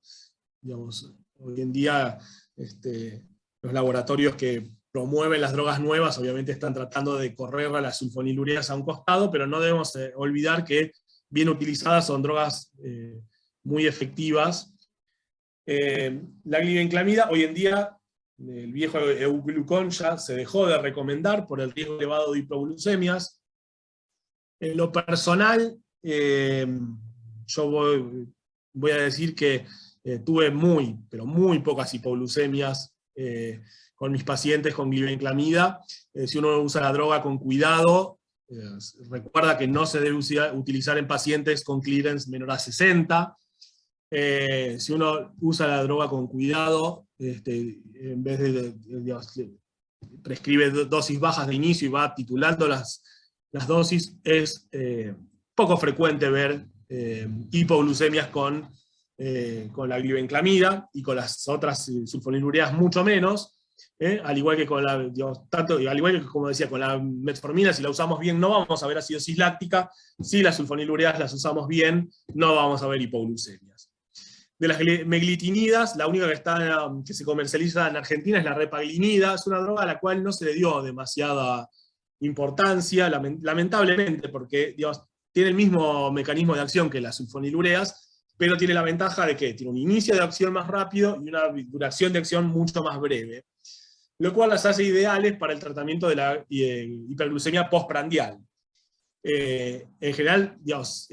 Digamos, hoy en día los laboratorios que promueven las drogas nuevas obviamente están tratando de correr a las sulfonilureas a un costado, pero no debemos olvidar que bien utilizadas son drogas muy efectivas. La glibenclamida, hoy en día, el viejo euglucón ya se dejó de recomendar por el riesgo elevado de hipoglucemias. En lo personal, yo voy a decir que tuve pero muy pocas hipoglucemias con mis pacientes con glibenclamida. Si uno usa la droga con cuidado, recuerda que no se debe utilizar en pacientes con clearance menor a 60. Si uno usa la droga con cuidado, en vez de prescribe dosis bajas de inicio y va titulando las dosis, es poco frecuente ver hipoglucemias con la glibenclamida, y con las otras sulfonilureas mucho menos. Al igual que con al igual que, como decía, con la metformina, si la usamos bien no vamos a ver acidosis láctica. Si las sulfonilureas las usamos bien, no vamos a ver hipoglucemias. De las meglitinidas, la única que se comercializa en Argentina es la repaglinida. Es una droga a la cual no se le dio demasiada importancia, lamentablemente, porque, digamos, tiene el mismo mecanismo de acción que las sulfonilureas, pero tiene la ventaja de que tiene un inicio de acción más rápido y una duración de acción mucho más breve, lo cual las hace ideales para el tratamiento de la hiperglucemia postprandial. En general, digamos,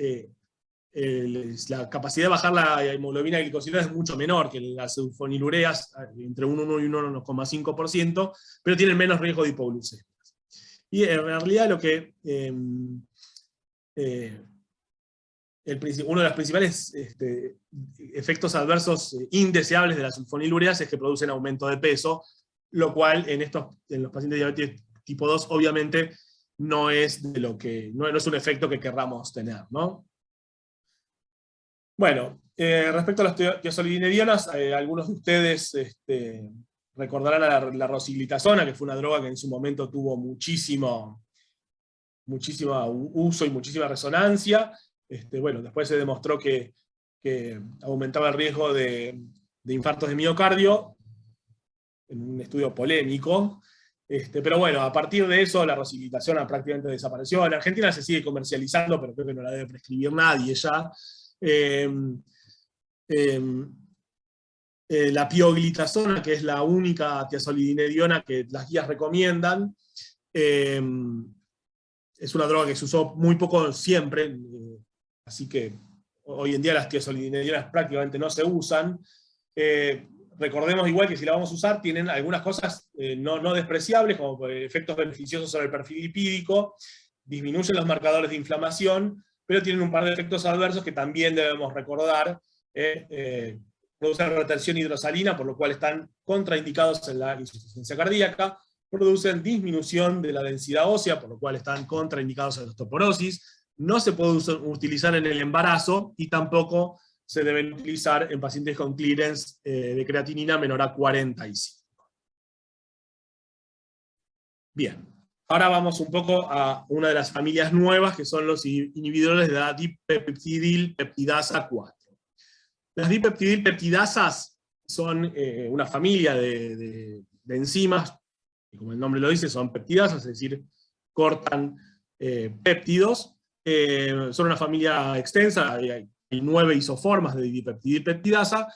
la capacidad de bajar la hemoglobina glicosilada es mucho menor que las sulfonilureas, entre 1,1 y 1,5%, pero tienen menos riesgo de hipoglucemia. Y en realidad lo que uno de los principales efectos adversos indeseables de las sulfonilureas es que producen aumento de peso, lo cual en los pacientes de diabetes tipo 2 obviamente no es un efecto que querramos tener, ¿no? Bueno, respecto a las tiazolidinedionas, algunos de ustedes recordarán la rosiglitazona, que fue una droga que en su momento tuvo muchísimo uso y muchísima resonancia. Bueno, después se demostró que aumentaba el riesgo de infartos de miocardio, en un estudio polémico. Pero bueno, a partir de eso la rosiglitazona prácticamente desapareció. En Argentina se sigue comercializando, pero creo que no la debe prescribir nadie ya. La pioglitazona, que es la única tiazolidinediona que las guías recomiendan, es una droga que se usó muy poco siempre, así que hoy en día las tiazolidinedionas prácticamente no se usan. Recordemos igual que si la vamos a usar, tienen algunas cosas no despreciables, como efectos beneficiosos sobre el perfil lipídico, disminuyen los marcadores de inflamación, pero tienen un par de efectos adversos que también debemos recordar. Producen retención hidrosalina, por lo cual están contraindicados en la insuficiencia cardíaca, producen disminución de la densidad ósea, por lo cual están contraindicados en la osteoporosis, no se puede utilizar en el embarazo, y tampoco se deben utilizar en pacientes con clearance de creatinina menor a 45. Bien. Ahora vamos un poco a una de las familias nuevas, que son los inhibidores de la dipeptidilpeptidasa 4. Las dipeptidilpeptidasas son una familia de enzimas, y como el nombre lo dice, son peptidasas, es decir, cortan péptidos. Son una familia extensa, hay 9 isoformas de dipeptidilpeptidasa,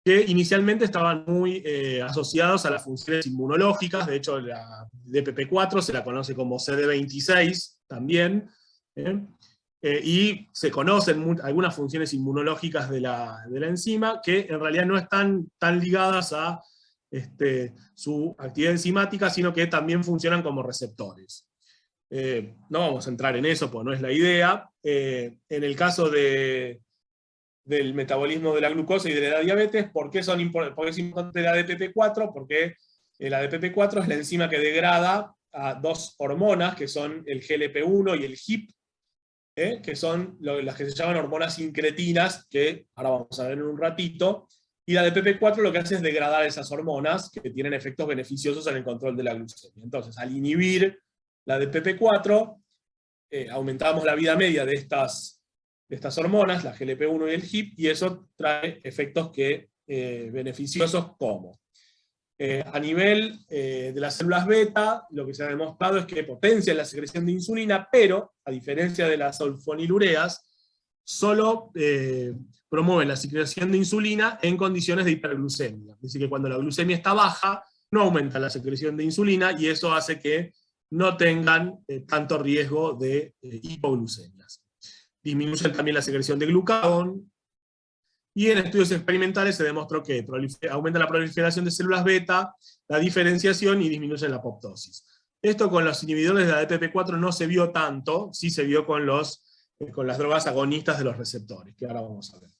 que inicialmente estaban muy asociados a las funciones inmunológicas. De hecho, la DPP4 se la conoce como CD26 también, y se conocen algunas funciones inmunológicas de la enzima, que en realidad no están tan ligadas a su actividad enzimática, sino que también funcionan como receptores. No vamos a entrar en eso, porque no es la idea. En el caso del metabolismo de la glucosa y de la diabetes, ¿por qué es importante la DPP4? Porque la DPP4 es la enzima que degrada a 2 hormonas, que son el GLP-1 y el HIP, que son las que se llaman hormonas incretinas, que ahora vamos a ver en un ratito. Y la DPP4 lo que hace es degradar esas hormonas, que tienen efectos beneficiosos en el control de la glucemia. Entonces, al inhibir la DPP4, aumentamos la vida media de estas hormonas, la GLP-1 y el HIP, y eso trae efectos beneficiosos como a nivel de las células beta, lo que se ha demostrado es que potencian la secreción de insulina, pero a diferencia de las sulfonilureas, solo promueven la secreción de insulina en condiciones de hiperglucemia. Es decir, que cuando la glucemia está baja, no aumenta la secreción de insulina, y eso hace que no tengan tanto riesgo de hipoglucemias. Disminuyen también la secreción de glucagón, y en estudios experimentales se demostró que aumenta la proliferación de células beta, la diferenciación, y disminuye la apoptosis. Esto con los inhibidores de la DPP4 no se vio tanto, sí se vio con las drogas agonistas de los receptores, que ahora vamos a ver.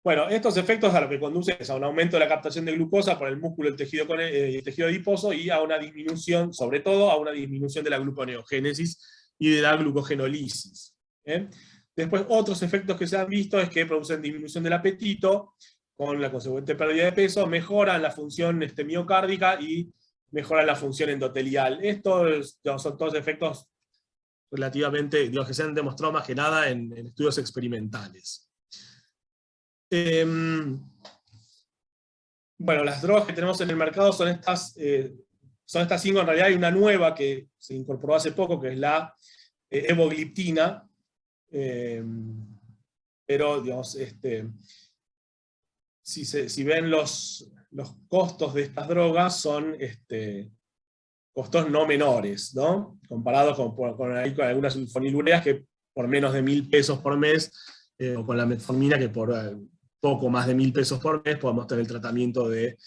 Bueno, estos efectos a lo que conducen es a un aumento de la captación de glucosa por el músculo y el tejido adiposo, y a una disminución, sobre todo, a una disminución de la gluconeogénesis y de la glucogenolisis. Después, otros efectos que se han visto es que producen disminución del apetito, con la consecuente pérdida de peso, mejoran la función miocárdica y mejoran la función endotelial. Estos son todos efectos relativamente, que se han demostrado más que nada en estudios experimentales. Bueno, las drogas que tenemos en el mercado son estas 5, en realidad hay una nueva que se incorporó hace poco, que es la evogliptina. Pero, digamos, si ven los costos de estas drogas, son costos no menores, ¿no? Comparados con algunas sulfonilureas que por menos de 1.000 pesos por mes, o con la metformina que por poco más de 1.000 pesos por mes podemos tener el tratamiento de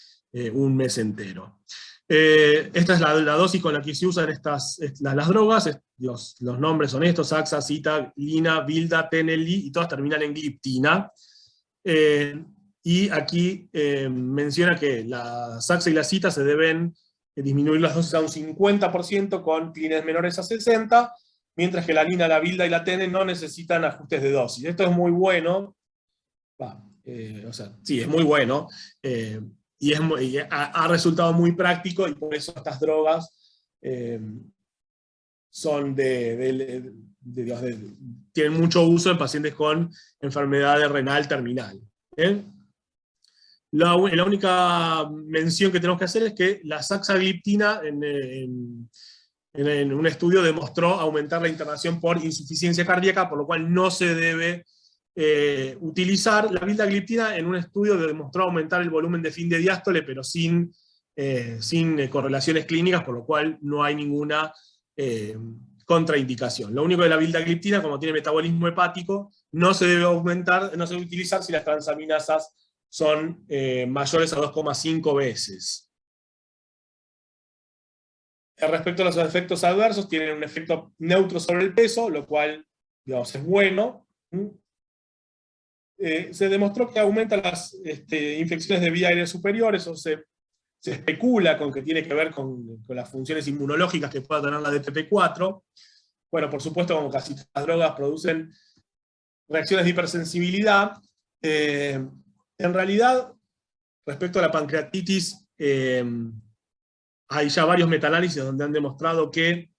un mes entero. Esta es la dosis con la que se usan las drogas. Los nombres son estos: Saxa, Cita, Lina, Vilda, Teneli, y todas terminan en gliptina. Y aquí menciona que la Saxa y la Cita se deben disminuir las dosis a un 50% con clíneas menores a 60, mientras que la Lina, la Vilda y la Tene no necesitan ajustes de dosis. Esto es muy bueno. O sea, sí, es muy bueno. Y ha resultado muy práctico, y por eso estas drogas son tienen mucho uso en pacientes con enfermedad renal terminal. La única mención que tenemos que hacer es que la saxagliptina en un estudio demostró aumentar la internación por insuficiencia cardíaca, por lo cual no se debe utilizar. La vildagliptina en un estudio demostró aumentar el volumen de fin de diástole, pero sin correlaciones clínicas, por lo cual no hay ninguna contraindicación. Lo único de la vildagliptina, como tiene metabolismo hepático, no se debe utilizar si las transaminasas son mayores a 2,5 veces. Respecto a los efectos adversos, tienen un efecto neutro sobre el peso, lo cual, digamos, es bueno. Se demostró que aumenta las infecciones de vía aérea superior. Eso se especula con que tiene que ver con las funciones inmunológicas que pueda tener la DPP-4. Bueno, por supuesto, como casi todas las drogas producen reacciones de hipersensibilidad. En realidad, respecto a la pancreatitis, hay ya varios metaanálisis donde han demostrado que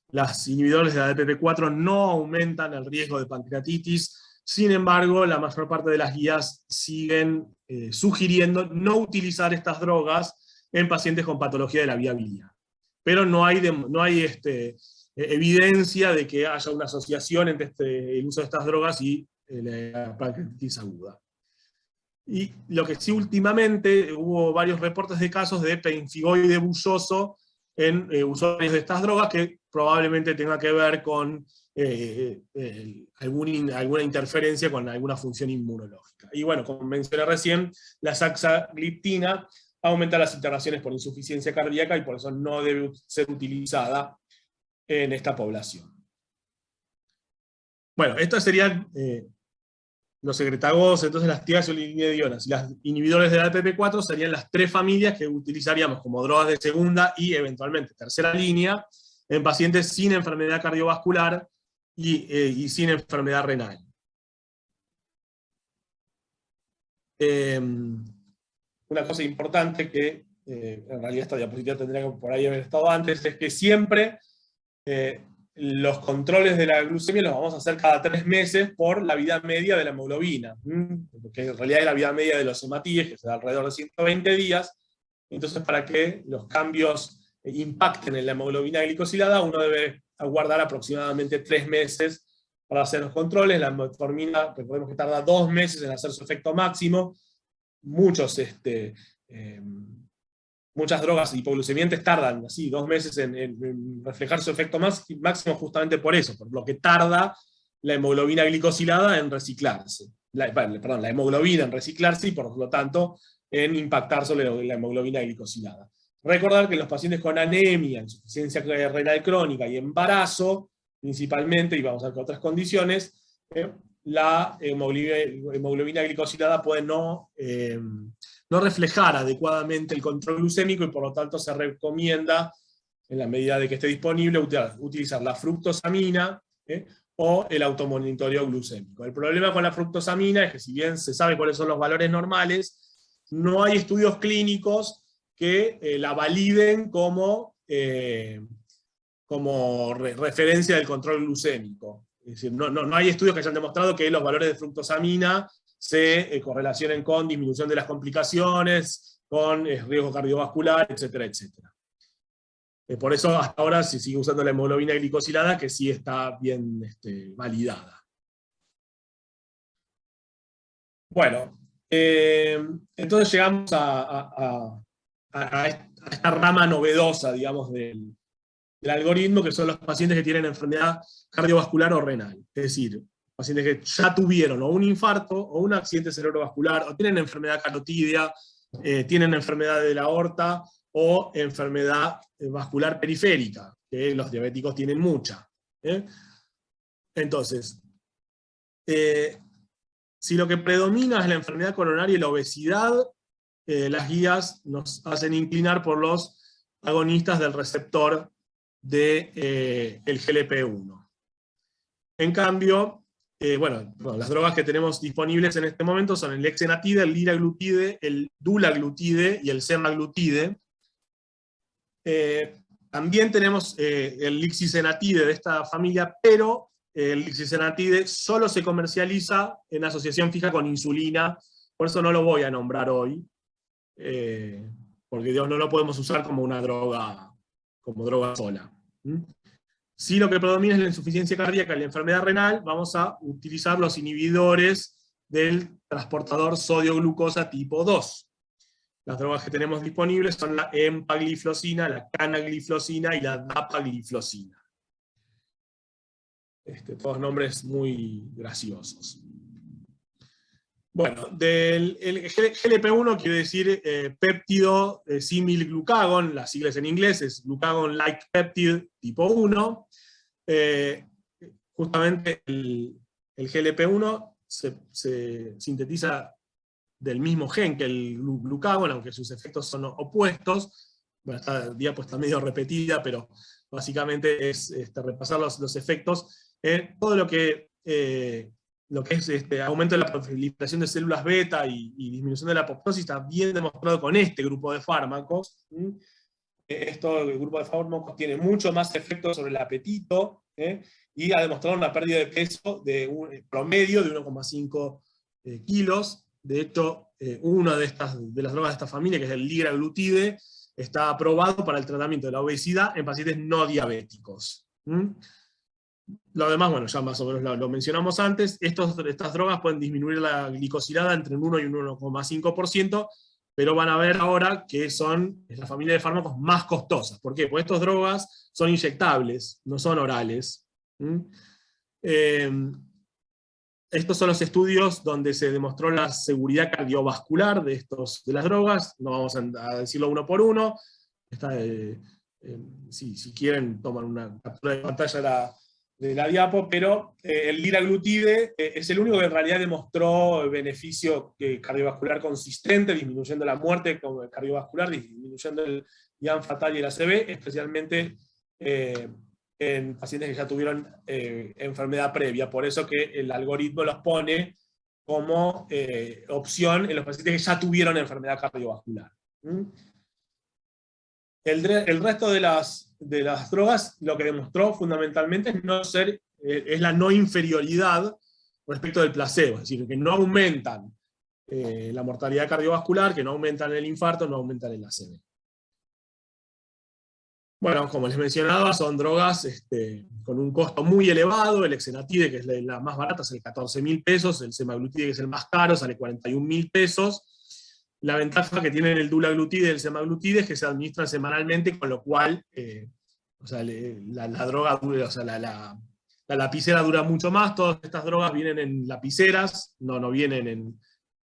las inhibidores de la DPP-4 no aumentan el riesgo de pancreatitis. Sin embargo, la mayor parte de las guías siguen sugiriendo no utilizar estas drogas en pacientes con patología de la vía biliar. Pero no hay evidencia de que haya una asociación entre el uso de estas drogas y la pancreatitis aguda. Y lo que sí, últimamente hubo varios reportes de casos de pemfigoide bulloso en usuarios de estas drogas, que probablemente tenga que ver con alguna interferencia con alguna función inmunológica. Y bueno, como mencioné recién, la saxagliptina aumenta las internaciones por insuficiencia cardíaca, y por eso no debe ser utilizada en esta población. Bueno, estas serían los secretagos, entonces las tiazolidionas y las inhibidores de la DPP-4 serían las tres familias que utilizaríamos como drogas de segunda y eventualmente tercera línea en pacientes sin enfermedad cardiovascular y sin enfermedad renal. Una cosa importante que en realidad esta diapositiva tendría que por ahí haber estado antes, es que siempre los controles de la glucemia los vamos a hacer cada 3 meses por la vida media de la hemoglobina, porque en realidad es la vida media de los hematíes, que se da alrededor de 120 días. Entonces, para que los cambios impacten en la hemoglobina glicosilada, uno debe aguardar aproximadamente 3 meses para hacer los controles. La metformina, recordemos que tarda 2 meses en hacer su efecto máximo. Muchas drogas hipoglucemiantes tardan así 2 meses en reflejar su efecto máximo, justamente por eso, por lo que tarda la hemoglobina glicosilada en reciclarse. La hemoglobina en reciclarse, y por lo tanto en impactar sobre la hemoglobina glicosilada. Recordar que en los pacientes con anemia, insuficiencia renal crónica y embarazo, principalmente, y vamos a ver que otras condiciones, la hemoglobina glicosilada puede no reflejar adecuadamente el control glucémico, y por lo tanto se recomienda, en la medida de que esté disponible, utilizar la fructosamina o el automonitoreo glucémico. El problema con la fructosamina es que, si bien se sabe cuáles son los valores normales, no hay estudios clínicos que la validen como referencia del control glucémico. Es decir, no hay estudios que hayan demostrado que los valores de fructosamina se correlacionen con disminución de las complicaciones, con riesgo cardiovascular, etcétera, etcétera. Por eso hasta ahora se sigue usando la hemoglobina glicosilada, que sí está bien validada. Bueno, entonces llegamos a esta rama novedosa, digamos, del algoritmo, que son los pacientes que tienen enfermedad cardiovascular o renal. Es decir, pacientes que ya tuvieron o un infarto o un accidente cerebrovascular, o tienen enfermedad carotídea, tienen enfermedad de la aorta o enfermedad vascular periférica, que los diabéticos tienen mucha. Entonces, si lo que predomina es la enfermedad coronaria y la obesidad, las guías nos hacen inclinar por los agonistas del receptor del GLP-1. En cambio, bueno, las drogas que tenemos disponibles en este momento son el exenatide, el liraglutide, el dulaglutide y el semaglutide. También tenemos el lixisenatide de esta familia, pero el lixisenatide solo se comercializa en asociación fija con insulina, por eso no lo voy a nombrar hoy, porque no lo podemos usar como una droga, como droga sola. Si lo que predomina es la insuficiencia cardíaca y la enfermedad renal, vamos a utilizar los inhibidores del transportador sodio-glucosa tipo 2. Las drogas que tenemos disponibles son la empagliflozina, la canagliflozina y la dapagliflozina. Todos nombres muy graciosos. Bueno, el GLP-1 quiere decir péptido símil glucagon, las siglas en inglés es glucagon-like peptide tipo 1. Justamente el GLP-1 se sintetiza del mismo gen que el glucagon, aunque sus efectos son opuestos. Bueno, esta diapo está medio repetida, pero básicamente es repasar los efectos. Todo lo que es aumento de la proliferación de células beta y disminución de la apoptosis está bien demostrado con este grupo de fármacos. El grupo de fármacos tiene mucho más efecto sobre el apetito, y ha demostrado una pérdida de peso de un promedio de 1,5 kilos. De hecho, una de las drogas de esta familia, que es el liraglutide, está aprobado para el tratamiento de la obesidad en pacientes no diabéticos. Lo demás, bueno, ya más o menos lo mencionamos antes. Estas drogas pueden disminuir la glicosilada entre un 1 y un 1,5%, pero van a ver ahora que es la familia de fármacos más costosas. ¿Por qué? Porque estas drogas son inyectables, no son orales. Estos son los estudios donde se demostró la seguridad cardiovascular de las drogas. No vamos a decirlo uno por uno. Si quieren, toman una captura de pantalla de la diapo, pero el liraglutide es el único que en realidad demostró beneficio cardiovascular consistente, disminuyendo la muerte cardiovascular, disminuyendo el IAN fatal y el ACV, especialmente en pacientes que ya tuvieron enfermedad previa. Por eso que el algoritmo los pone como opción en los pacientes que ya tuvieron enfermedad cardiovascular. El resto de las drogas lo que demostró fundamentalmente es la no inferioridad respecto del placebo, es decir, que no aumentan la mortalidad cardiovascular, que no aumentan el infarto, no aumentan el ACV. Bueno, como les mencionaba, son drogas con un costo muy elevado. El exenatide, que es la más barata, sale 14.000 pesos, el semaglutide, que es el más caro, sale 41.000 pesos. La ventaja que tienen el dulaglutide y el semaglutide es que se administran semanalmente, con lo cual la droga dura, la lapicera dura mucho más. Todas estas drogas vienen en lapiceras, no vienen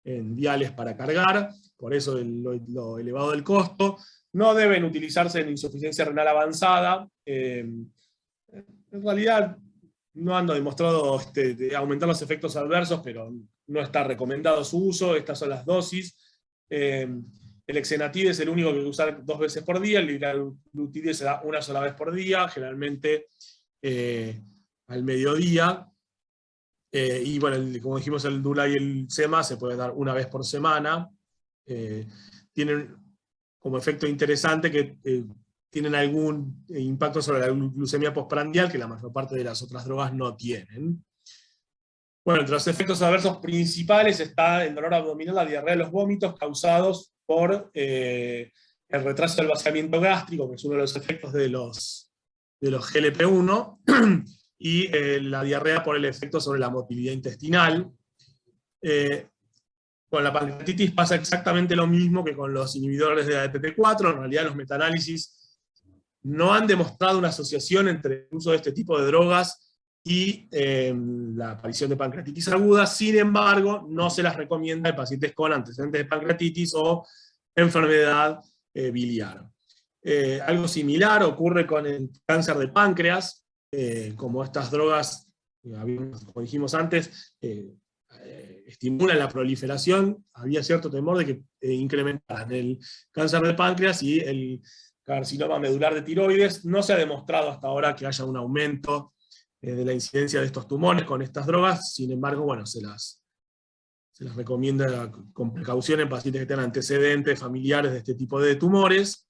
en viales para cargar, por eso lo elevado del costo. No deben utilizarse en insuficiencia renal avanzada. En realidad no han demostrado aumentar los efectos adversos, pero no está recomendado su uso. Estas son las dosis. El exenatide es el único que hay que usar 2 veces por día, el liraglutide se da una sola vez por día, generalmente al mediodía. Y bueno, como dijimos, el dula y el sema se pueden dar una vez por semana. Tienen como efecto interesante que tienen algún impacto sobre la glucemia postprandial, que la mayor parte de las otras drogas no tienen. Bueno, entre los efectos adversos principales está el dolor abdominal, la diarrea de los vómitos causados por el retraso del vaciamiento gástrico, que es uno de los efectos de los GLP-1, y la diarrea por el efecto sobre la motilidad intestinal. Con la pancreatitis pasa exactamente lo mismo que con los inhibidores de ADPP4. En realidad los metaanálisis no han demostrado una asociación entre el uso de este tipo de drogas y la aparición de pancreatitis aguda. Sin embargo, no se las recomienda en pacientes con antecedentes de pancreatitis o enfermedad biliar. Algo similar ocurre con el cáncer de páncreas, como estas drogas, como dijimos antes, estimulan la proliferación. Había cierto temor de que incrementaran el cáncer de páncreas y el carcinoma medular de tiroides. No se ha demostrado hasta ahora que haya un aumento de la incidencia de estos tumores con estas drogas. Sin embargo, bueno, se las recomienda con precaución en pacientes que tengan antecedentes familiares de este tipo de tumores.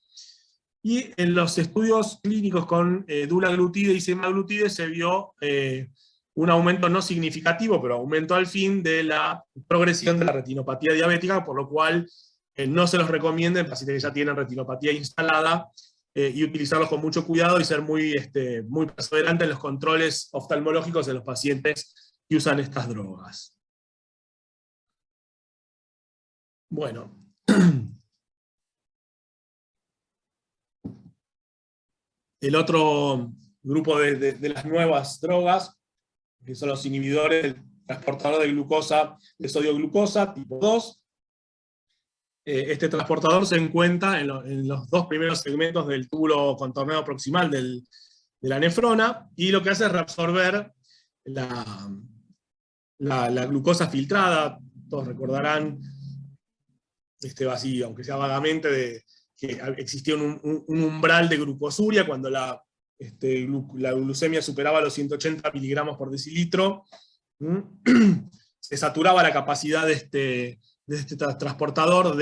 Y en los estudios clínicos con dulaglutide y semaglutide se vio un aumento no significativo, pero aumento al fin de la progresión de la retinopatía diabética, por lo cual no se los recomienda en pacientes que ya tienen retinopatía instalada, y utilizarlos con mucho cuidado y ser muy perseverante en los controles oftalmológicos de los pacientes que usan estas drogas. Bueno. El otro grupo de las nuevas drogas, que son los inhibidores del transportador de glucosa, de sodio-glucosa, tipo 2. Este transportador se encuentra en los dos primeros segmentos del túbulo contorneado proximal de la nefrona, y lo que hace es reabsorber la glucosa filtrada. Todos recordarán este vacío, aunque sea vagamente, que existía un umbral de glucosuria cuando la glucemia superaba los 180 miligramos por decilitro. Se saturaba la capacidad de este transportador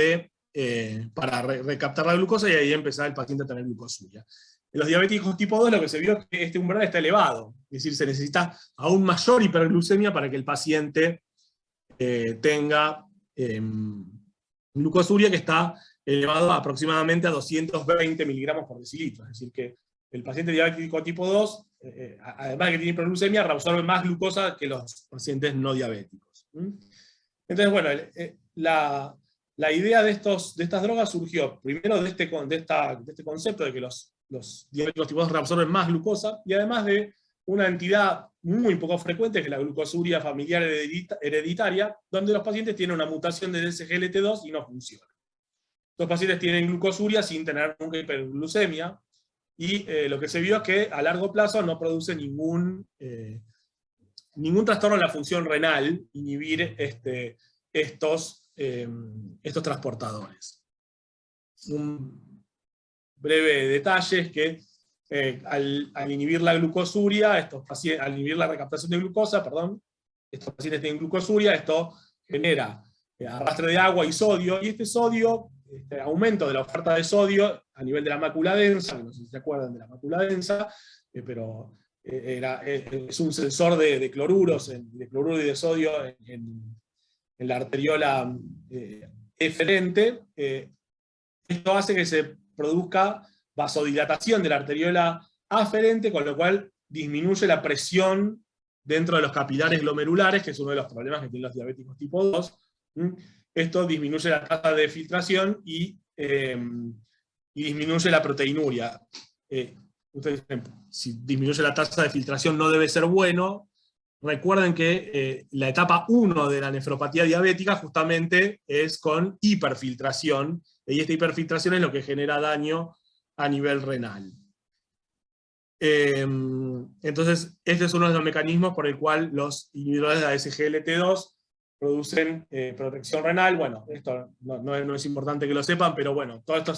para recaptar la glucosa, y ahí empezaba el paciente a tener glucosuria. En los diabéticos tipo 2 lo que se vio es que este umbral está elevado, es decir, se necesita aún mayor hiperglucemia para que el paciente tenga glucosuria, que está elevado aproximadamente a 220 miligramos por decilitro. Es decir, que el paciente diabético tipo 2, además de que tiene hiperglucemia, reabsorbe más glucosa que los pacientes no diabéticos. Entonces, bueno, la idea de estas drogas surgió primero de este concepto de que los diabéticos tipo 2 reabsorben más glucosa, y además de una entidad muy poco frecuente, que es la glucosuria familiar hereditaria, donde los pacientes tienen una mutación de SGLT2 y no funciona. Los pacientes tienen glucosuria sin tener nunca hiperglucemia, y lo que se vio es que a largo plazo no produce ningún trastorno en la función renal inhibir estos transportadores. Un breve detalle es que al inhibir la glucosuria, al inhibir la recaptación de glucosa, estos pacientes tienen glucosuria, esto genera arrastre de agua y sodio, y este aumento de la oferta de sodio a nivel de la mácula densa, no sé si se acuerdan de la mácula densa, pero es un sensor de cloruros, de cloruro y de sodio en la arteriola eferente. Esto hace que se produzca vasodilatación de la arteriola aferente, con lo cual disminuye la presión dentro de los capilares glomerulares, que es uno de los problemas que tienen los diabéticos tipo 2. Esto disminuye la tasa de filtración y disminuye la proteinuria. Ustedes dicen, si disminuye la tasa de filtración no debe ser bueno. Recuerden que la etapa 1 de la nefropatía diabética justamente es con hiperfiltración, y esta hiperfiltración es lo que genera daño a nivel renal. Entonces, este es uno de los mecanismos por el cual los inhibidores de la SGLT2 producen protección renal. Bueno, esto no es importante que lo sepan, pero bueno, todo esto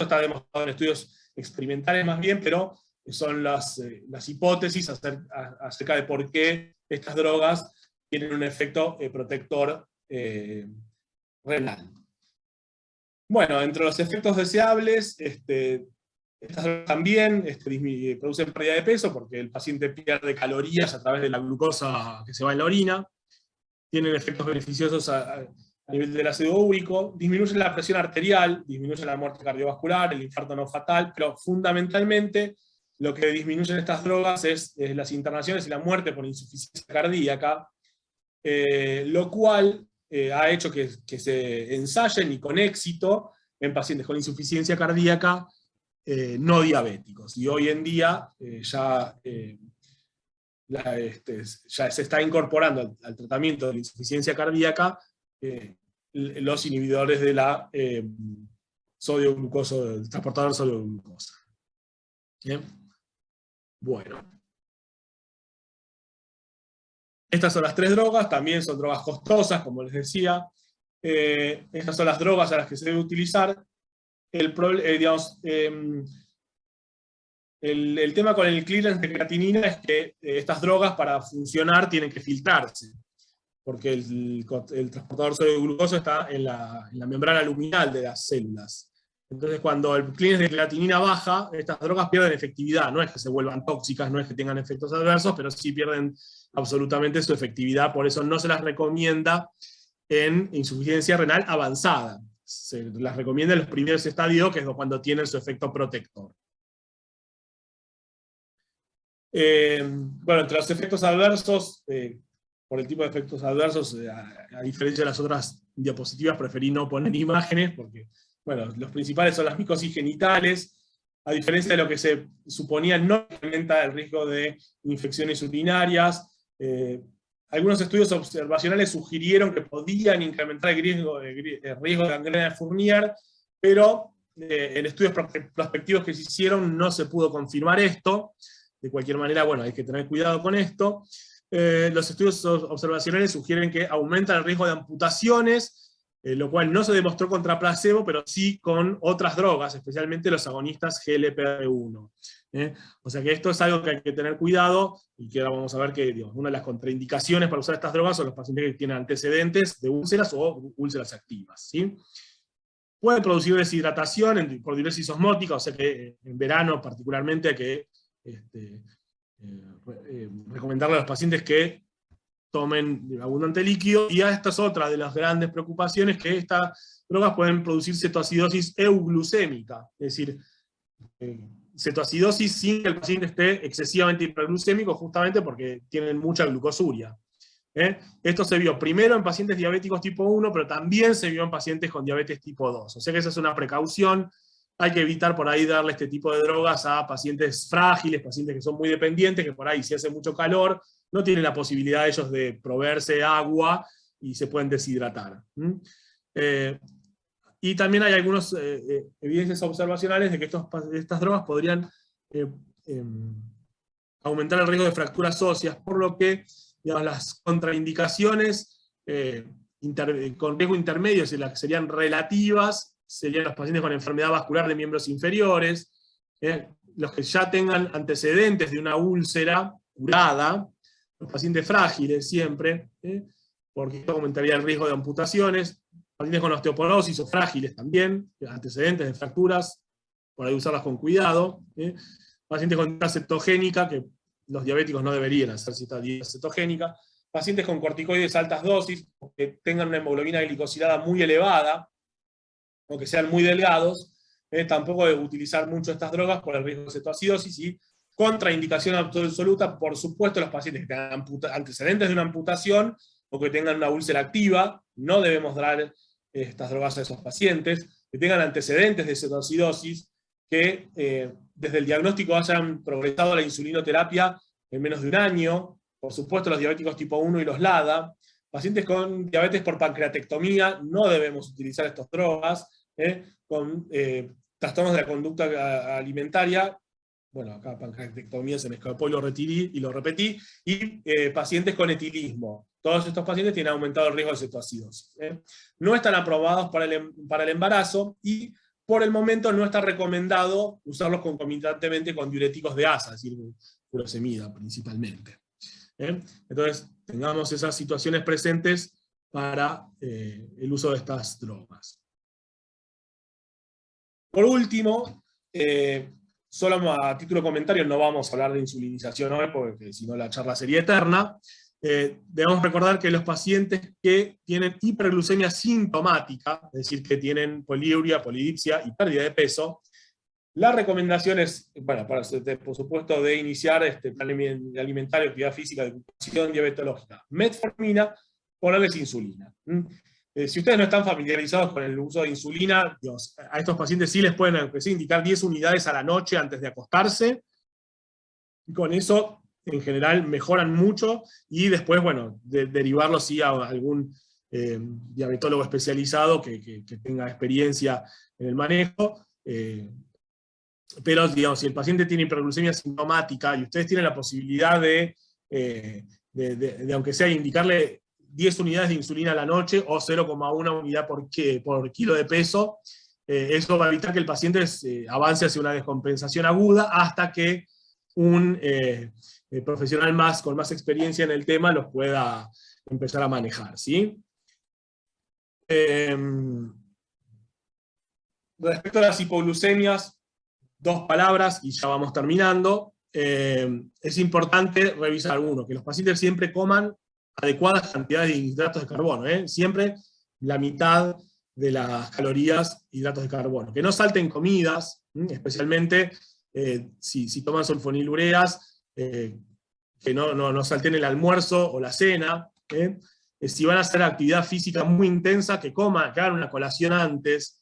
está demostrado en estudios experimentales más bien, pero son las hipótesis acerca de por qué estas drogas tienen un efecto protector renal. Bueno, entre los efectos deseables, estas drogas también producen pérdida de peso, porque el paciente pierde calorías a través de la glucosa que se va en la orina. Tienen efectos beneficiosos a nivel del ácido úrico, disminuyen la presión arterial, disminuyen la muerte cardiovascular, el infarto no fatal, pero fundamentalmente lo que disminuyen estas drogas es las internaciones y la muerte por insuficiencia cardíaca, lo cual ha hecho que se ensayen, y con éxito, en pacientes con insuficiencia cardíaca no diabéticos. Y hoy en día ya se está incorporando al tratamiento de la insuficiencia cardíaca los inhibidores de la sodio-glucosa, el transportador sodio-glucosa. Bien. Bueno. Estas son las 3 drogas, también son drogas costosas, como les decía. Estas son las drogas a las que se debe utilizar. El tema con el clearance de creatinina es que estas drogas, para funcionar, tienen que filtrarse, porque el transportador sodio-glucosa está en la membrana luminal de las células. Entonces, cuando el clearance de creatinina baja, estas drogas pierden efectividad. No es que se vuelvan tóxicas, no es que tengan efectos adversos, pero sí pierden absolutamente su efectividad. Por eso no se las recomienda en insuficiencia renal avanzada. Se las recomienda en los primeros estadios, que es cuando tienen su efecto protector. Bueno, entre los efectos adversos, por el tipo de efectos adversos, a diferencia de las otras diapositivas, preferí no poner imágenes, porque bueno, los principales son las micosis genitales. A diferencia de lo que se suponía, no incrementa el riesgo de infecciones urinarias. Algunos estudios observacionales sugirieron que podían incrementar el riesgo de gangrena de Fournier, pero en estudios prospectivos que se hicieron no se pudo confirmar esto. De cualquier manera, bueno, hay que tener cuidado con esto. Los estudios observacionales sugieren que aumenta el riesgo de amputaciones, lo cual no se demostró contra placebo, pero sí con otras drogas, especialmente los agonistas GLP-1. O sea que esto es algo que hay que tener cuidado, y que ahora vamos a ver que, digamos, una de las contraindicaciones para usar estas drogas son los pacientes que tienen antecedentes de úlceras o úlceras activas, ¿sí? Puede producir deshidratación por diuresis osmótica, o sea que en verano particularmente hay que recomendarle a los pacientes que tomen abundante líquido. Y esta es otra de las grandes preocupaciones, que estas drogas pueden producir cetoacidosis euglucémica, es decir, cetoacidosis sin que el paciente esté excesivamente hiperglucémico, justamente porque tienen mucha glucosuria. Esto se vio primero en pacientes diabéticos tipo 1, pero también se vio en pacientes con diabetes tipo 2. O sea que esa es una precaución. Hay que evitar por ahí darle este tipo de drogas a pacientes frágiles, pacientes que son muy dependientes, que por ahí si hace mucho calor, no tienen la posibilidad ellos de proveerse agua y se pueden deshidratar. Y también hay algunas evidencias observacionales de que estas drogas podrían aumentar el riesgo de fracturas óseas, por lo que, digamos, las contraindicaciones con riesgo intermedio, serían relativas, serían los pacientes con enfermedad vascular de miembros inferiores, los que ya tengan antecedentes de una úlcera curada, los pacientes frágiles siempre, porque esto aumentaría el riesgo de amputaciones, pacientes con osteoporosis o frágiles también, antecedentes de fracturas, por ahí usarlas con cuidado, pacientes con dieta cetogénica, que los diabéticos no deberían hacer dieta cetogénica, pacientes con corticoides altas dosis, que tengan una hemoglobina glicosilada muy elevada, o que sean muy delgados, tampoco debe utilizar mucho estas drogas por el riesgo de cetoacidosis. Y contraindicación absoluta, por supuesto, los pacientes que tengan antecedentes de una amputación o que tengan una úlcera activa, no debemos dar estas drogas a esos pacientes, que tengan antecedentes de cetoacidosis, que desde el diagnóstico hayan progresado a la insulinoterapia en menos de un año, por supuesto los diabéticos tipo 1 y los LADA. Pacientes con diabetes por pancreatectomía, no debemos utilizar estas drogas, con trastornos de la conducta alimentaria, bueno, acá pancreatectomía se me escapó y lo repetí, y pacientes con etilismo. Todos estos pacientes tienen aumentado el riesgo de cetoacidosis. No están aprobados para el embarazo, y por el momento no está recomendado usarlos concomitantemente con diuréticos de asa, es decir, furosemida principalmente. Entonces, tengamos esas situaciones presentes para el uso de estas drogas. Por último, solo a título de comentario, no vamos a hablar de insulinización hoy, porque si no la charla sería eterna. Debemos recordar que los pacientes que tienen hiperglucemia sintomática, es decir, que tienen poliuria, polidipsia y pérdida de peso, la recomendación es, bueno, por supuesto, de iniciar plan alimentario, actividad física, educación diabetológica, metformina, ponerles insulina. Si ustedes no están familiarizados con el uso de insulina, Dios, a estos pacientes sí les pueden empezar a indicar 10 unidades a la noche antes de acostarse, y con eso en general mejoran mucho, y después, bueno, derivarlos sí a algún diabetólogo especializado que tenga experiencia en el manejo. Pero, digamos, si el paciente tiene hiperglucemia sintomática y ustedes tienen la posibilidad de aunque sea indicarle 10 unidades de insulina a la noche o 0,1 unidad por kilo de peso, eso va a evitar que el paciente avance hacia una descompensación aguda hasta que un profesional con más experiencia en el tema los pueda empezar a manejar, ¿sí? Respecto a las hipoglucemias, 2 palabras y ya vamos terminando. Es importante revisar, uno, que los pacientes siempre coman adecuadas cantidades de hidratos de carbono, siempre la mitad de las calorías hidratos de carbono. Que no salten comidas, especialmente si toman sulfonilureas, que no salten el almuerzo o la cena. Si van a hacer actividad física muy intensa, que hagan una colación antes.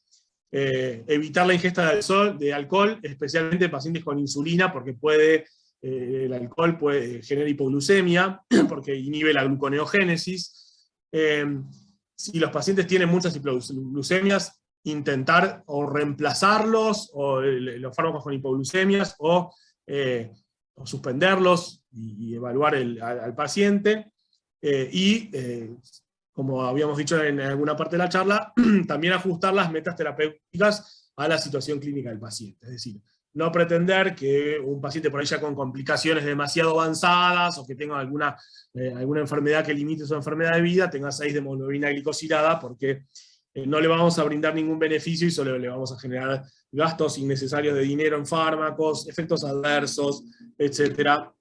Evitar la ingesta de alcohol, especialmente en pacientes con insulina, porque el alcohol puede generar hipoglucemia, porque inhibe la gluconeogénesis. Si los pacientes tienen muchas hipoglucemias, intentar o reemplazarlos, o los fármacos con hipoglucemias, o suspenderlos y evaluar al paciente. Como habíamos dicho en alguna parte de la charla, también ajustar las metas terapéuticas a la situación clínica del paciente. Es decir, no pretender que un paciente por ahí ya con complicaciones demasiado avanzadas o que tenga alguna enfermedad que limite su enfermedad de vida tenga 6 de hemoglobina glicosilada, porque no le vamos a brindar ningún beneficio y solo le vamos a generar gastos innecesarios de dinero en fármacos, efectos adversos, etc.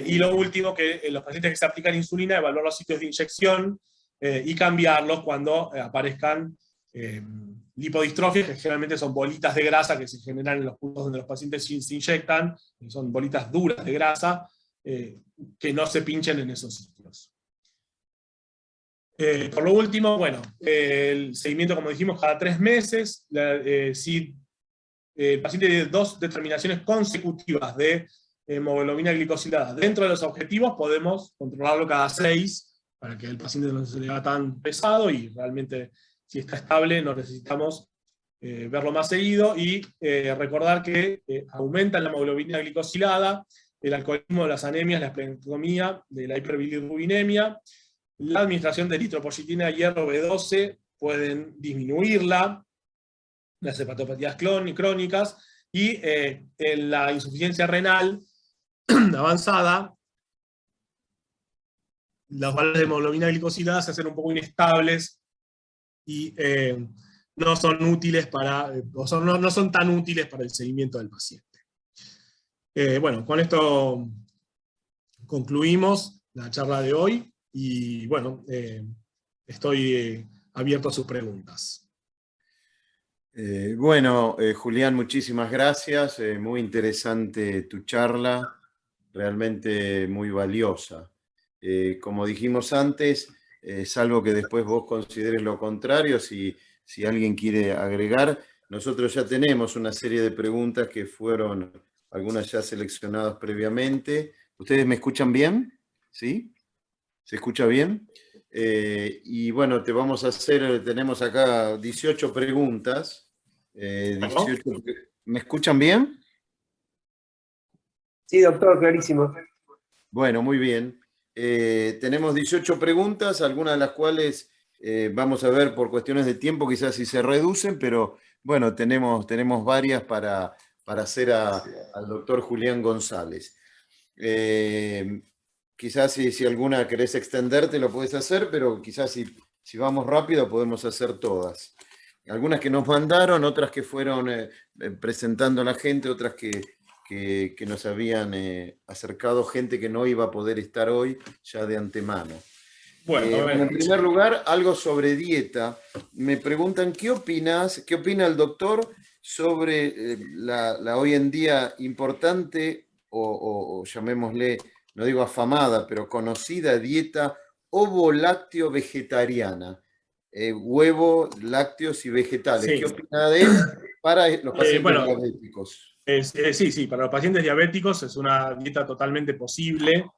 Y lo último, que los pacientes que se aplican insulina, evaluar los sitios de inyección y cambiarlos cuando aparezcan lipodistrofias, que generalmente son bolitas de grasa que se generan en los puntos donde los pacientes se inyectan, que son bolitas duras de grasa, que no se pinchen en esos sitios. Por lo último, bueno, el seguimiento, como dijimos, cada 3 meses. Si el paciente tiene 2 determinaciones consecutivas de hemoglobina glicosilada dentro de los objetivos, podemos controlarlo cada 6 para que el paciente no se le haga tan pesado, y realmente si está estable no necesitamos verlo más seguido. Y recordar que aumenta la hemoglobina glicosilada el alcoholismo, de las anemias, la esplenectomía, de la hiperbilirrubinemia, la administración de eritropoyetina, hierro, B12 pueden disminuirla, las hepatopatías crónicas, y en la insuficiencia renal avanzada, los valores de hemoglobina glicosilada se hacen un poco inestables y no son útiles no son tan útiles para el seguimiento del paciente. Bueno, con esto concluimos la charla de hoy, y bueno, estoy abierto a sus preguntas. Julián, muchísimas gracias, muy interesante tu charla, realmente muy valiosa. Como dijimos antes, salvo que después vos consideres lo contrario, si alguien quiere agregar, nosotros ya tenemos una serie de preguntas que fueron algunas ya seleccionadas previamente. ¿Ustedes me escuchan bien? ¿Sí? ¿Se escucha bien? Y bueno, te vamos a hacer, tenemos acá 18 preguntas. 18, ¿me escuchan bien? Sí, doctor, clarísimo. Bueno, muy bien. Tenemos 18 preguntas, algunas de las cuales vamos a ver por cuestiones de tiempo, quizás si se reducen, pero bueno, tenemos varias para hacer al doctor Julián González. Quizás si alguna querés extenderte lo puedes hacer, pero quizás si vamos rápido podemos hacer todas. Algunas que nos mandaron, otras que fueron presentando a la gente, otras que nos habían acercado gente que no iba a poder estar hoy ya de antemano. Bueno, en primer lugar, algo sobre dieta. Me preguntan, ¿qué opina el doctor sobre la hoy en día importante o llamémosle, no digo afamada, pero conocida dieta ovo-lácteo vegetariana. Huevo, lácteos y vegetales. Sí. ¿Qué opina de él para los pacientes Bueno, diabéticos? Sí, para los pacientes diabéticos es una dieta totalmente posible.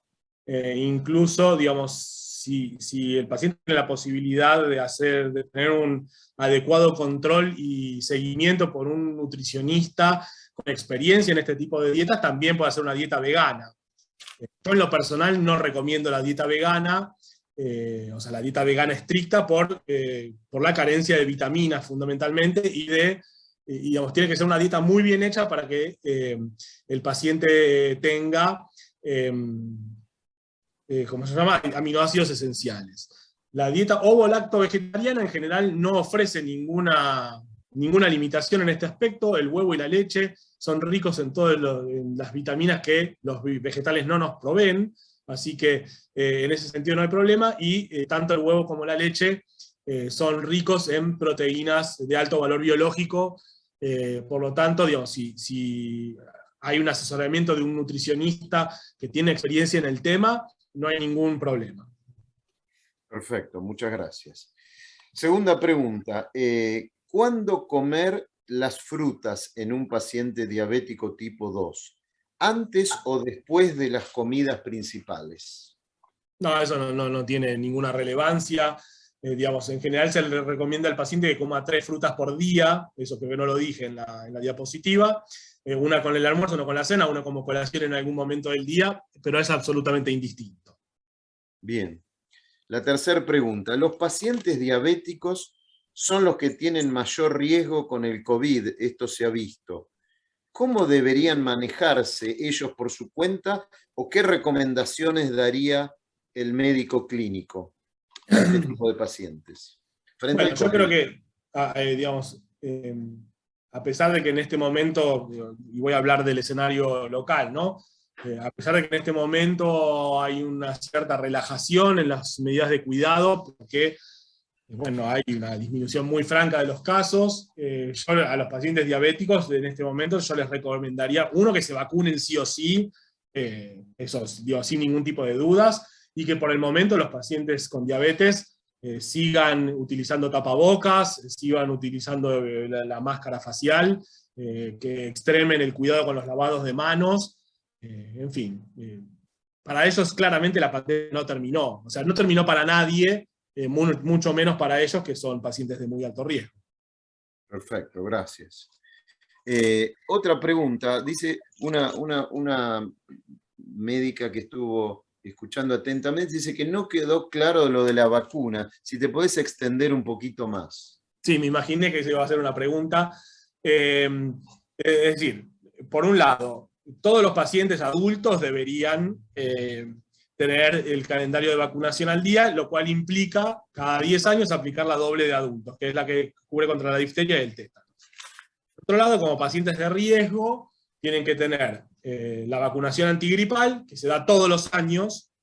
Incluso, digamos, si el paciente tiene la posibilidad de tener un adecuado control y seguimiento por un nutricionista con experiencia en este tipo de dietas, también puede hacer una dieta vegana. Yo en lo personal no recomiendo la dieta vegana, o sea, la dieta vegana estricta por la carencia de vitaminas fundamentalmente y digamos, tiene que ser una dieta muy bien hecha para que el paciente tenga, ¿cómo se llama?, aminoácidos esenciales. La dieta ovo-lacto-vegetariana en general no ofrece ninguna limitación en este aspecto. El huevo y la leche son ricos en todas las vitaminas que los vegetales no nos proveen, así que en ese sentido no hay problema, y tanto el huevo como la leche son ricos en proteínas de alto valor biológico, por lo tanto, digamos, si hay un asesoramiento de un nutricionista que tiene experiencia en el tema, no hay ningún problema. Perfecto, muchas gracias. Segunda pregunta, ¿cuándo comer las frutas en un paciente diabético tipo 2? ¿Antes o después de las comidas principales? No, eso no tiene ninguna relevancia. Digamos, en general se le recomienda al paciente que coma 3 frutas por día, eso que no lo dije en la diapositiva, una con el almuerzo, una con la cena, una como colación en algún momento del día, pero es absolutamente indistinto. Bien. La tercera pregunta, ¿los pacientes diabéticos son los que tienen mayor riesgo con el COVID? Esto se ha visto. ¿Cómo deberían manejarse ellos por su cuenta o qué recomendaciones daría el médico clínico a este tipo de pacientes? Bueno, yo creo que, digamos, a pesar de que en este momento, y voy a hablar del escenario local, ¿no? A pesar de que en este momento hay una cierta relajación en las medidas de cuidado, porque bueno, hay una disminución muy franca de los casos, yo a los pacientes diabéticos en este momento yo les recomendaría, uno, que se vacunen sí o sí, eso digo, sin ningún tipo de dudas, y que por el momento los pacientes con diabetes sigan utilizando tapabocas, sigan utilizando la máscara facial, que extremen el cuidado con los lavados de manos, en fin. Para ellos claramente la pandemia no terminó, o sea, no terminó para nadie, mucho menos para ellos que son pacientes de muy alto riesgo. Perfecto, gracias. Otra pregunta, dice una médica que estuvo escuchando atentamente, dice que no quedó claro lo de la vacuna. Si te podés extender un poquito más. Sí, me imaginé que se iba a hacer una pregunta. Es decir, por un lado, todos los pacientes adultos deberían tener el calendario de vacunación al día, lo cual implica cada 10 años aplicar la doble de adultos, que es la que cubre contra la difteria y el tétano. Por otro lado, como pacientes de riesgo, tienen que tener la vacunación antigripal, que se da todos los años,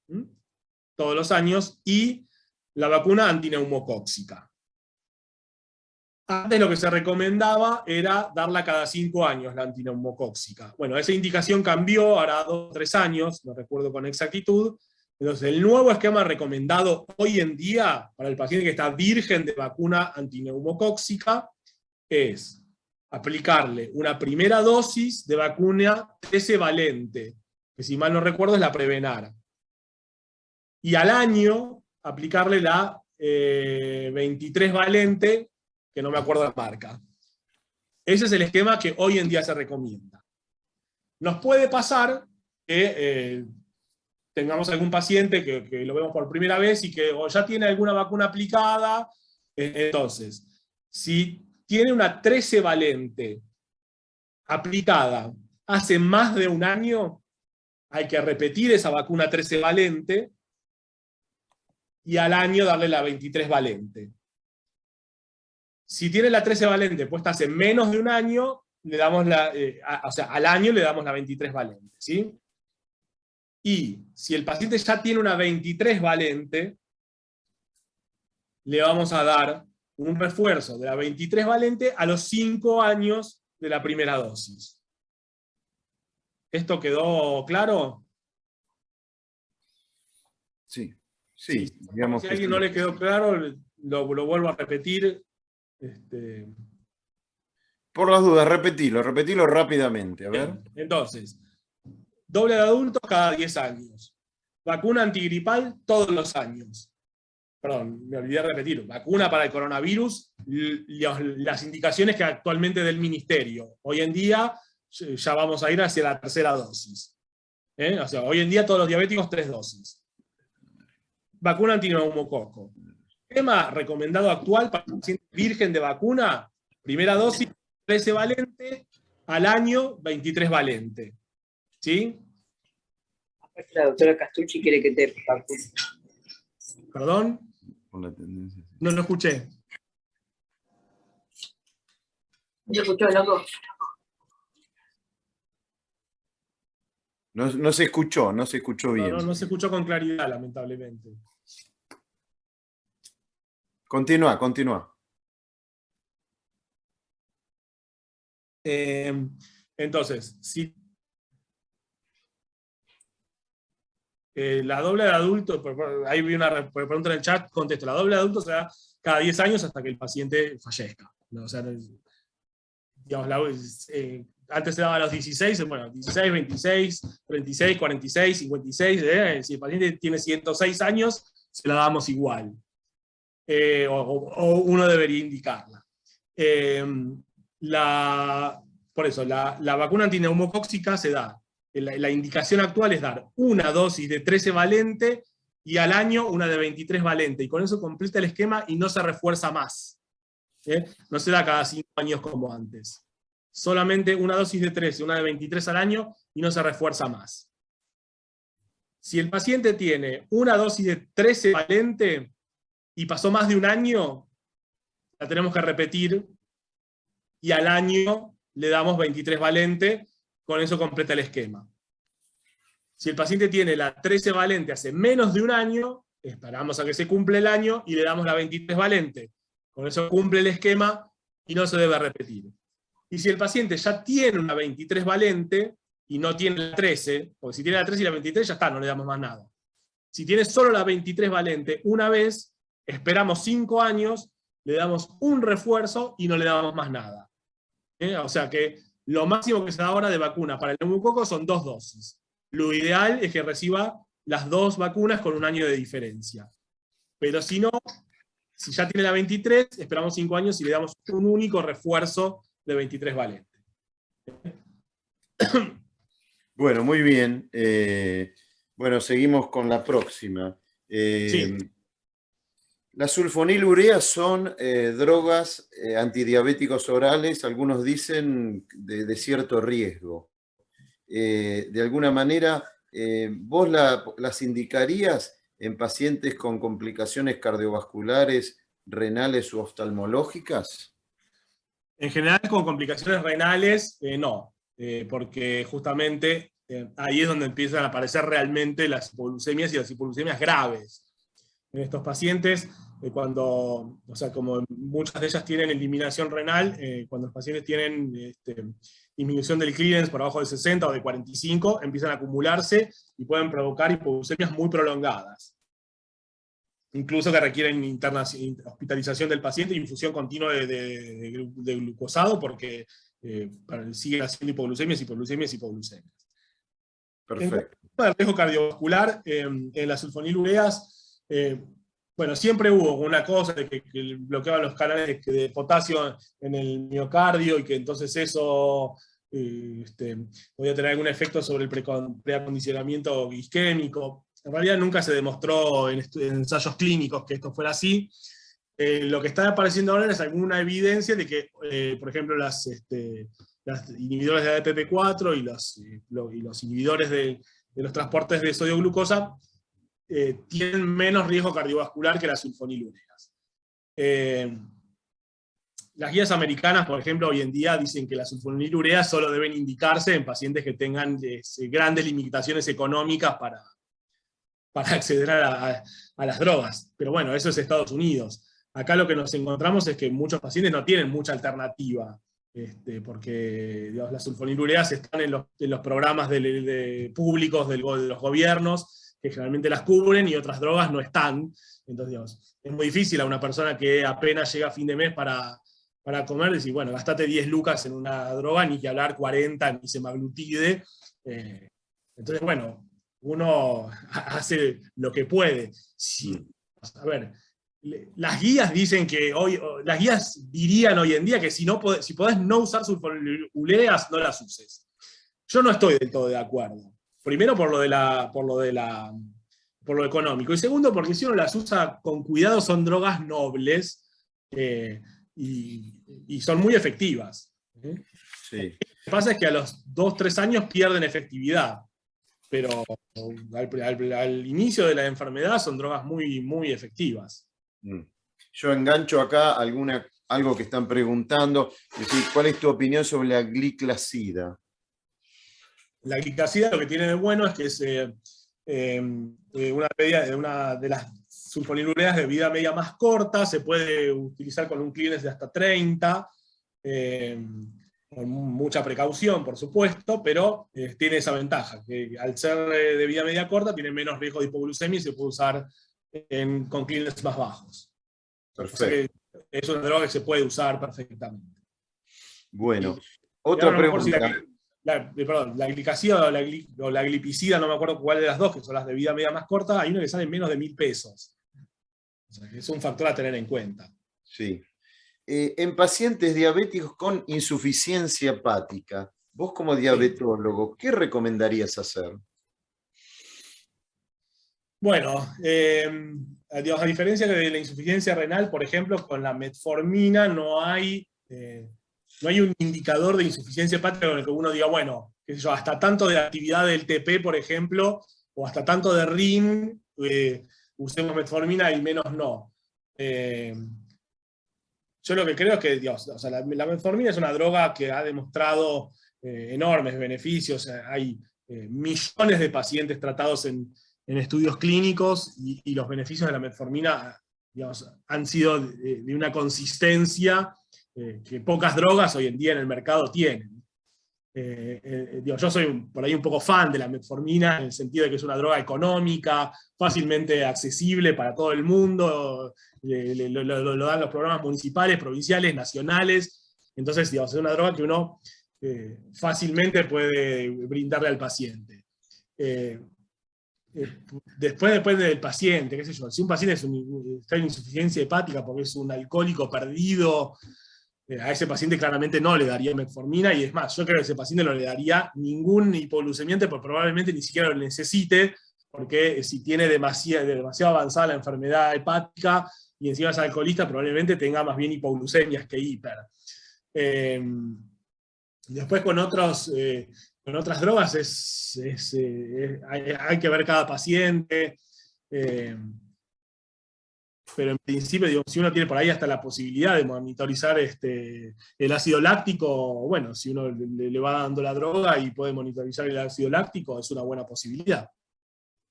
y la vacuna antineumocóxica. Antes lo que se recomendaba era darla cada 5 años, la antineumocóxica. Bueno, esa indicación cambió, ahora 2 o 3 años, no recuerdo con exactitud. Entonces, el nuevo esquema recomendado hoy en día para el paciente que está virgen de vacuna antineumocóxica es aplicarle una primera dosis de vacuna 13 valente, que si mal no recuerdo es la Prevenar. Y al año aplicarle la 23 valente, que no me acuerdo la marca. Ese es el esquema que hoy en día se recomienda. Nos puede pasar que tengamos algún paciente que lo vemos por primera vez y que o ya tiene alguna vacuna aplicada. Entonces, si tiene una 13 valente aplicada hace más de un año, hay que repetir esa vacuna 13 valente y al año darle la 23 valente. Si tiene la 13 valente puesta hace menos de un año, le damos o sea, al año le damos la 23 valente, ¿sí? Y si el paciente ya tiene una 23 valente, le vamos a dar un refuerzo de la 23 valente a los 5 años de la primera dosis. ¿Esto quedó claro? Sí. Sí, digamos Si a que alguien sí. no le quedó claro, lo vuelvo a repetir. Por las dudas, repetilo rápidamente, a ver. Bien, entonces, doble de adultos cada 10 años. Vacuna antigripal todos los años. Perdón, me olvidé de repetir. Vacuna para el coronavirus, las indicaciones que actualmente del Ministerio. Hoy en día ya vamos a ir hacia la tercera dosis. O sea, hoy en día todos los diabéticos 3 dosis. Vacuna antineumococo. Esquema recomendado actual para paciente virgen de vacuna, primera dosis 13 valente, al año 23 valente. ¿Sí? La doctora Castucci quiere que te vacunes. ¿Perdón? Por la tendencia. No lo escuché. ¿Me escuchó, loco? No se escuchó bien. No se escuchó con claridad, lamentablemente. Continúa. Entonces, si la doble de adulto, ahí vi una pregunta en el chat, contesto, la doble de adulto se da cada 10 años hasta que el paciente fallezca. ¿No? O sea, digamos, antes se daba a los 16, bueno, 16, 26, 36, 46, 56, si el paciente tiene 106 años, se la damos igual. O uno debería indicarla. Por eso, la vacuna antineumocóxica se da. La indicación actual es dar una dosis de 13 valente y al año una de 23 valente. Y con eso completa el esquema y no se refuerza más. No se da cada 5 años como antes. Solamente una dosis de 13, una de 23 al año y no se refuerza más. Si el paciente tiene una dosis de 13 valente y pasó más de un año, la tenemos que repetir y al año le damos 23 valente, con eso completa el esquema. Si el paciente tiene la 13 valente hace menos de un año, esperamos a que se cumpla el año y le damos la 23 valente. Con eso cumple el esquema y no se debe repetir. Y si el paciente ya tiene una 23 valente y no tiene la 13, porque si tiene la 13 y la 23 ya está, no le damos más nada. Si tiene solo la 23 valente una vez, esperamos 5 años, le damos un refuerzo y no le damos más nada. O sea que lo máximo que se da ahora de vacuna para el neumococo son 2 dosis. Lo ideal es que reciba las 2 vacunas con un año de diferencia. Pero si no, si ya tiene la 23, esperamos 5 años y le damos un único refuerzo de 23 valente. Bueno, muy bien. Bueno, seguimos con la próxima. Sí. Las sulfonilureas son drogas antidiabéticos orales, algunos dicen de cierto riesgo. De alguna manera, ¿vos las indicarías en pacientes con complicaciones cardiovasculares, renales u oftalmológicas? En general, con complicaciones renales, no, porque justamente ahí es donde empiezan a aparecer realmente las hipoglucemias y las hipoglucemias graves. En estos pacientes, como muchas de ellas tienen eliminación renal, cuando los pacientes tienen disminución del clearance por abajo de 60 o de 45, empiezan a acumularse y pueden provocar hipoglucemias muy prolongadas. Incluso que requieren hospitalización del paciente y infusión continua de glucosado porque siguen haciendo hipoglucemias. Perfecto. En el riesgo cardiovascular, en las sulfonilureas, bueno, siempre hubo una cosa de que bloqueaban los canales de potasio en el miocardio y que entonces eso podía tener algún efecto sobre el preacondicionamiento isquémico. En realidad nunca se demostró en ensayos clínicos que esto fuera así. Lo que está apareciendo ahora es alguna evidencia de que, por ejemplo, las inhibidores de ADPP4 y los inhibidores de los transportes de sodio glucosa tienen menos riesgo cardiovascular que las sulfonilureas. Las guías americanas, por ejemplo, hoy en día dicen que las sulfonilureas solo deben indicarse en pacientes que tengan grandes limitaciones económicas para acceder a las drogas. Pero bueno, eso es Estados Unidos. Acá lo que nos encontramos es que muchos pacientes no tienen mucha alternativa, porque las sulfonilureas están en los programas públicos de los gobiernos, que generalmente las cubren y otras drogas no están. Entonces, digamos, es muy difícil a una persona que apenas llega a fin de mes para comer, decir, bueno, gastate 10 lucas en una droga, ni que hablar 40, ni semaglutide. Entonces, bueno, uno hace lo que puede. A ver, las guías dicen que las guías dirían hoy en día que si podés no usar sulfonilureas, no las uses. Yo no estoy del todo de acuerdo. Primero por lo económico. Y segundo, porque si uno las usa con cuidado, son drogas nobles y son muy efectivas. Sí. Lo que pasa es que a los 2-3 años pierden efectividad. Pero al inicio de la enfermedad son drogas muy, muy efectivas. Yo engancho acá algo que están preguntando. Es decir, ¿cuál es tu opinión sobre la gliclazida? La gliclazida lo que tiene de bueno es que es una de las sulfonilureas de vida media más corta, se puede utilizar con un clearance de hasta 30, con mucha precaución, por supuesto, pero tiene esa ventaja, que al ser de vida media corta tiene menos riesgo de hipoglucemia y se puede usar con clearance más bajos. Perfecto. O sea que es una droga que se puede usar perfectamente. Bueno, otra pregunta. La gliclazida o la glipicida, no me acuerdo cuál de las dos, que son las de vida media más corta, hay una que sale en menos de 1.000 pesos. O sea, que es un factor a tener en cuenta. Sí. En pacientes diabéticos con insuficiencia hepática, vos como diabetólogo, ¿qué recomendarías hacer? Bueno, digamos, a diferencia de la insuficiencia renal, por ejemplo, con la metformina no hay un indicador de insuficiencia hepática con el que uno diga, bueno, qué sé yo, hasta tanto de actividad del TP, por ejemplo, o hasta tanto de RIN, usemos metformina y menos no. Yo lo que creo es que, Dios, o sea, la metformina es una droga que ha demostrado enormes beneficios. Hay millones de pacientes tratados en estudios clínicos y los beneficios de la metformina, digamos, han sido de una consistencia que pocas drogas hoy en día en el mercado tienen. Yo soy por ahí un poco fan de la metformina, en el sentido de que es una droga económica, fácilmente accesible para todo el mundo, lo dan los programas municipales, provinciales, nacionales. Entonces, digamos, es una droga que uno fácilmente puede brindarle al paciente. Después depende del paciente, qué sé yo. Si un paciente está en insuficiencia hepática porque es un alcohólico perdido, a ese paciente claramente no le daría metformina, y es más, yo creo que a ese paciente no le daría ningún hipoglucemiante, porque probablemente ni siquiera lo necesite, porque si tiene demasiado avanzada la enfermedad hepática y encima es alcoholista, probablemente tenga más bien hipoglucemias que hiper. Después con otras drogas hay que ver cada paciente, pero en principio, digo, si uno tiene por ahí hasta la posibilidad de monitorizar el ácido láctico, bueno, si uno le va dando la droga y puede monitorizar el ácido láctico, es una buena posibilidad.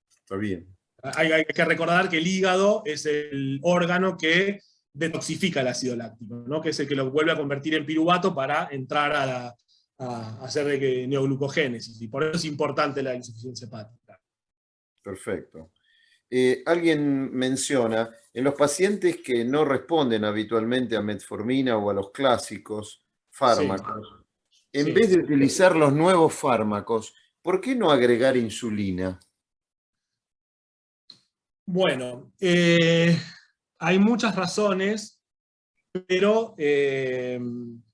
Está bien. Hay que recordar que el hígado es el órgano que detoxifica el ácido láctico, ¿no? Que es el que lo vuelve a convertir en piruvato para entrar a hacer neoglucogénesis, y por eso es importante la insuficiencia hepática. Perfecto. Alguien menciona, en los pacientes que no responden habitualmente a metformina o a los clásicos fármacos, en vez de utilizar los nuevos fármacos, ¿por qué no agregar insulina? Bueno, hay muchas razones, pero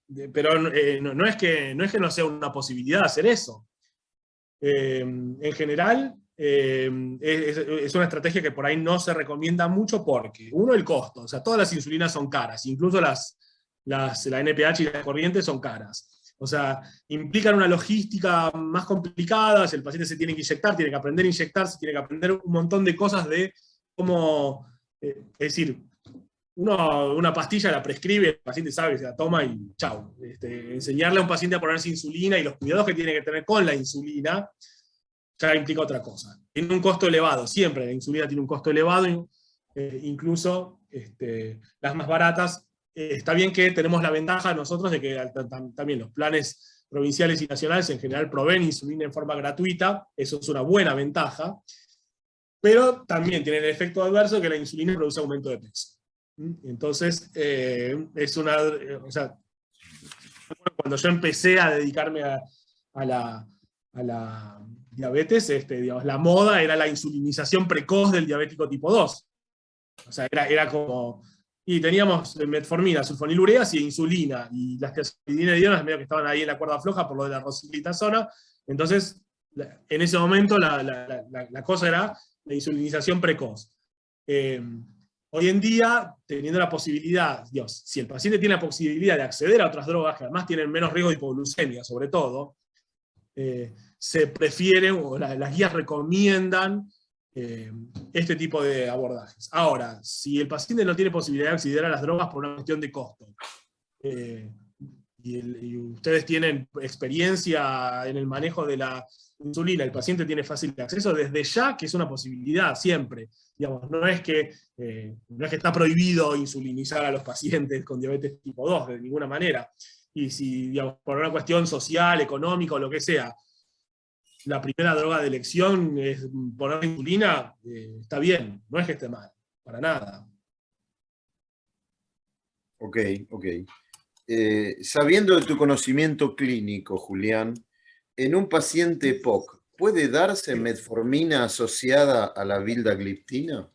no es que no sea una posibilidad hacer eso. En general, es una estrategia que por ahí no se recomienda mucho porque, uno, el costo. O sea, todas las insulinas son caras, incluso la NPH y las corrientes son caras. O sea, implican una logística más complicada, el paciente se tiene que inyectar, tiene que aprender a inyectarse, tiene que aprender un montón de cosas de cómo, es decir, una pastilla la prescribe, el paciente sabe, se la toma y chau. Enseñarle a un paciente a ponerse insulina y los cuidados que tiene que tener con la insulina ya implica otra cosa. Tiene un costo elevado, siempre la insulina tiene un costo elevado, incluso las más baratas. Está bien que tenemos la ventaja nosotros de que también los planes provinciales y nacionales en general proveen insulina en forma gratuita, eso es una buena ventaja. pero también tiene el efecto adverso que la insulina produce aumento de peso. Entonces, es una, o sea, cuando yo empecé a dedicarme a la diabetes, digamos, la moda era la insulinización precoz del diabético tipo 2. O sea, era como... Y teníamos metformina, sulfonilureas y insulina, y las tiazolidinedionas medio que estaban ahí en la cuerda floja por lo de la rosiglitazona. Entonces, en ese momento la cosa era la insulinización precoz. Hoy en día, teniendo la posibilidad, Dios, si el paciente tiene la posibilidad de acceder a otras drogas, que además tienen menos riesgo de hipoglucemia, sobre todo, se prefieren, o las guías recomiendan este tipo de abordajes. Ahora, si el paciente no tiene posibilidad de acceder a las drogas por una cuestión de costo, y ustedes tienen experiencia en el manejo de la insulina, el paciente tiene fácil acceso, desde ya que es una posibilidad, siempre. Digamos, no es que está prohibido insulinizar a los pacientes con diabetes tipo 2, de ninguna manera. Y si, digamos, por una cuestión social, económica o lo que sea, la primera droga de elección es poner insulina, está bien, no es que esté mal, para nada. Ok. Sabiendo de tu conocimiento clínico, Julián, en un paciente EPOC, ¿puede darse metformina asociada a la vildagliptina?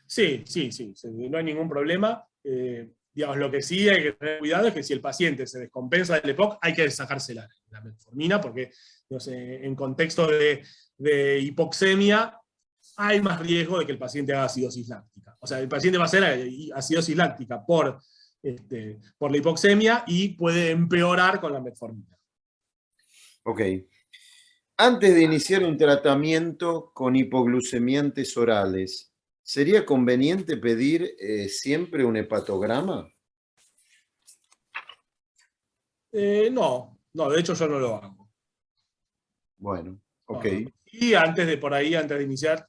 Sí, no hay ningún problema. Digamos, lo que sí hay que tener cuidado es que si el paciente se descompensa del EPOC, hay que sacarse la metformina, porque digamos, en contexto de hipoxemia hay más riesgo de que el paciente haga acidosis láctica. O sea, el paciente va a hacer acidosis láctica por la hipoxemia y puede empeorar con la metformina. Ok. Antes de iniciar un tratamiento con hipoglucemiantes orales, ¿sería conveniente pedir siempre un hepatograma? No, de hecho yo no lo hago. Bueno, ok. Y antes de iniciar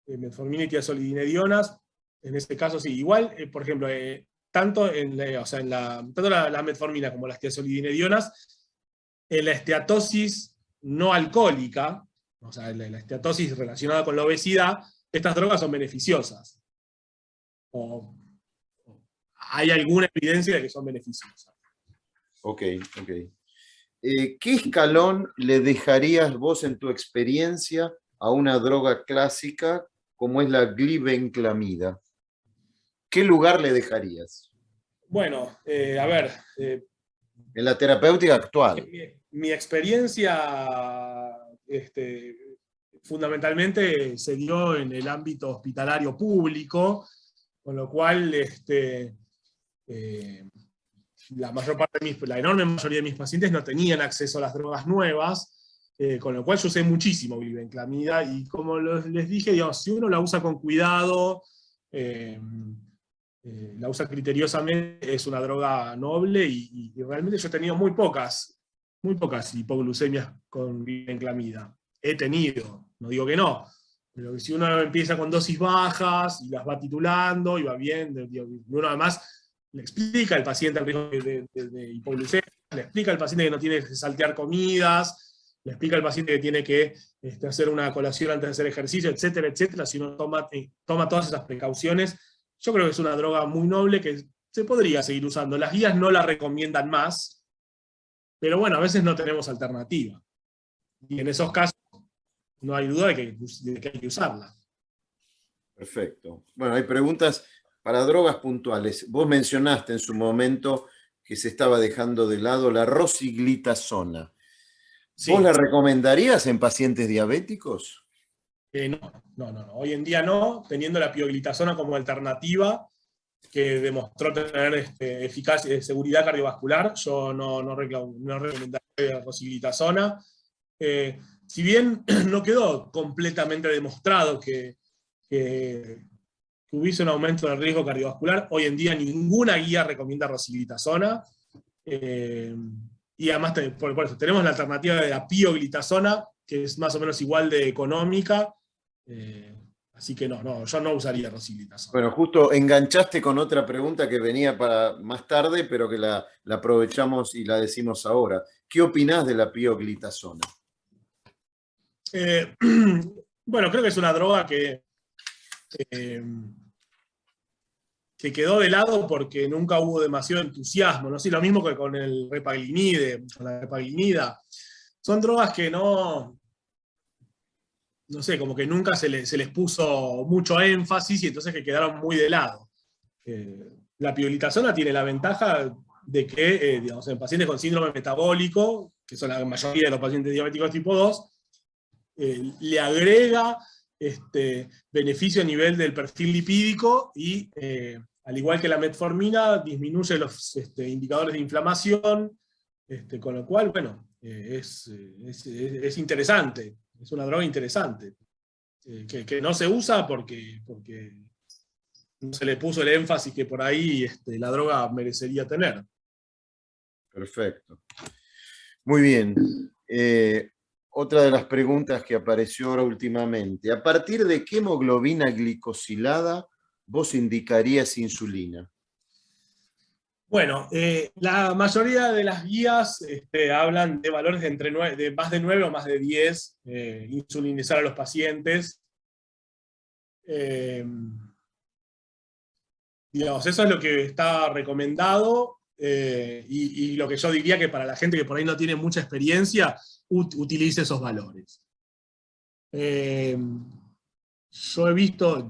metformina y tiazolidinedionas, en este caso sí, igual, por ejemplo, tanto la metformina como las tiazolidinedionas, en la esteatosis no alcohólica, o sea, la esteatosis relacionada con la obesidad, estas drogas son beneficiosas. O hay alguna evidencia de que son beneficiosas. Ok. ¿Qué escalón le dejarías vos en tu experiencia a una droga clásica como es la glibenclamida? ¿Qué lugar le dejarías? Bueno, a ver... En la terapéutica actual. Mi experiencia fundamentalmente se dio en el ámbito hospitalario público, con lo cual la enorme mayoría de mis pacientes no tenían acceso a las drogas nuevas, con lo cual yo usé muchísimo glibenclamida, y como les dije, digamos, si uno la usa con cuidado, la usa criteriosamente, es una droga noble, y realmente yo he tenido muy pocas hipoglucemias con glibenclamida. He tenido, no digo que no, pero si uno empieza con dosis bajas y las va titulando y va bien, uno además le explica al paciente el riesgo de hipoglucemia, le explica al paciente que no tiene que saltear comidas, le explica al paciente que tiene que hacer una colación antes de hacer ejercicio, etcétera, etcétera. Si uno toma todas esas precauciones, yo creo que es una droga muy noble que se podría seguir usando. Las guías no la recomiendan más, pero bueno, a veces no tenemos alternativa. Y en esos casos no hay duda de que hay que usarla. Perfecto. Bueno, hay preguntas para drogas puntuales. Vos mencionaste en su momento que se estaba dejando de lado la rosiglitazona. Sí. ¿Vos la recomendarías en pacientes diabéticos? No. Hoy en día no, teniendo la pioglitazona como alternativa, que demostró tener eficacia, seguridad cardiovascular, yo no recomendaría la rosiglitazona. Si bien no quedó completamente demostrado que hubiese un aumento del riesgo cardiovascular, hoy en día ninguna guía recomienda rosiglitazona. Y además, por eso, tenemos la alternativa de la pioglitazona, que es más o menos igual de económica. Así que yo no usaría rosiglitazona. Bueno, justo enganchaste con otra pregunta que venía para más tarde, pero que la aprovechamos y la decimos ahora. ¿Qué opinás de la pioglitazona? Eh, bueno, creo que es una droga eh, que quedó de lado porque nunca hubo demasiado entusiasmo, ¿no? Sí, lo mismo que con el repaglinide, con la repaglinida. Son drogas que no sé, como que nunca se les puso mucho énfasis y entonces que quedaron muy de lado. La pioglitazona tiene la ventaja de que, digamos, en pacientes con síndrome metabólico, que son la mayoría de los pacientes diabéticos tipo 2, le agrega beneficio a nivel del perfil lipídico y, al igual que la metformina, disminuye los indicadores de inflamación, con lo cual, bueno, es interesante, es una droga interesante, que no se usa porque no se le puso el énfasis que por ahí la droga merecería tener. Perfecto. Muy bien. Otra de las preguntas que apareció ahora últimamente. ¿A partir de qué hemoglobina glicosilada vos indicarías insulina? Bueno, la mayoría de las guías hablan de valores de más de 9 o más de 10, insulinizar a los pacientes. Digamos, eso es lo que está recomendado, y lo que yo diría que para la gente que por ahí no tiene mucha experiencia, utilice esos valores. Yo he visto,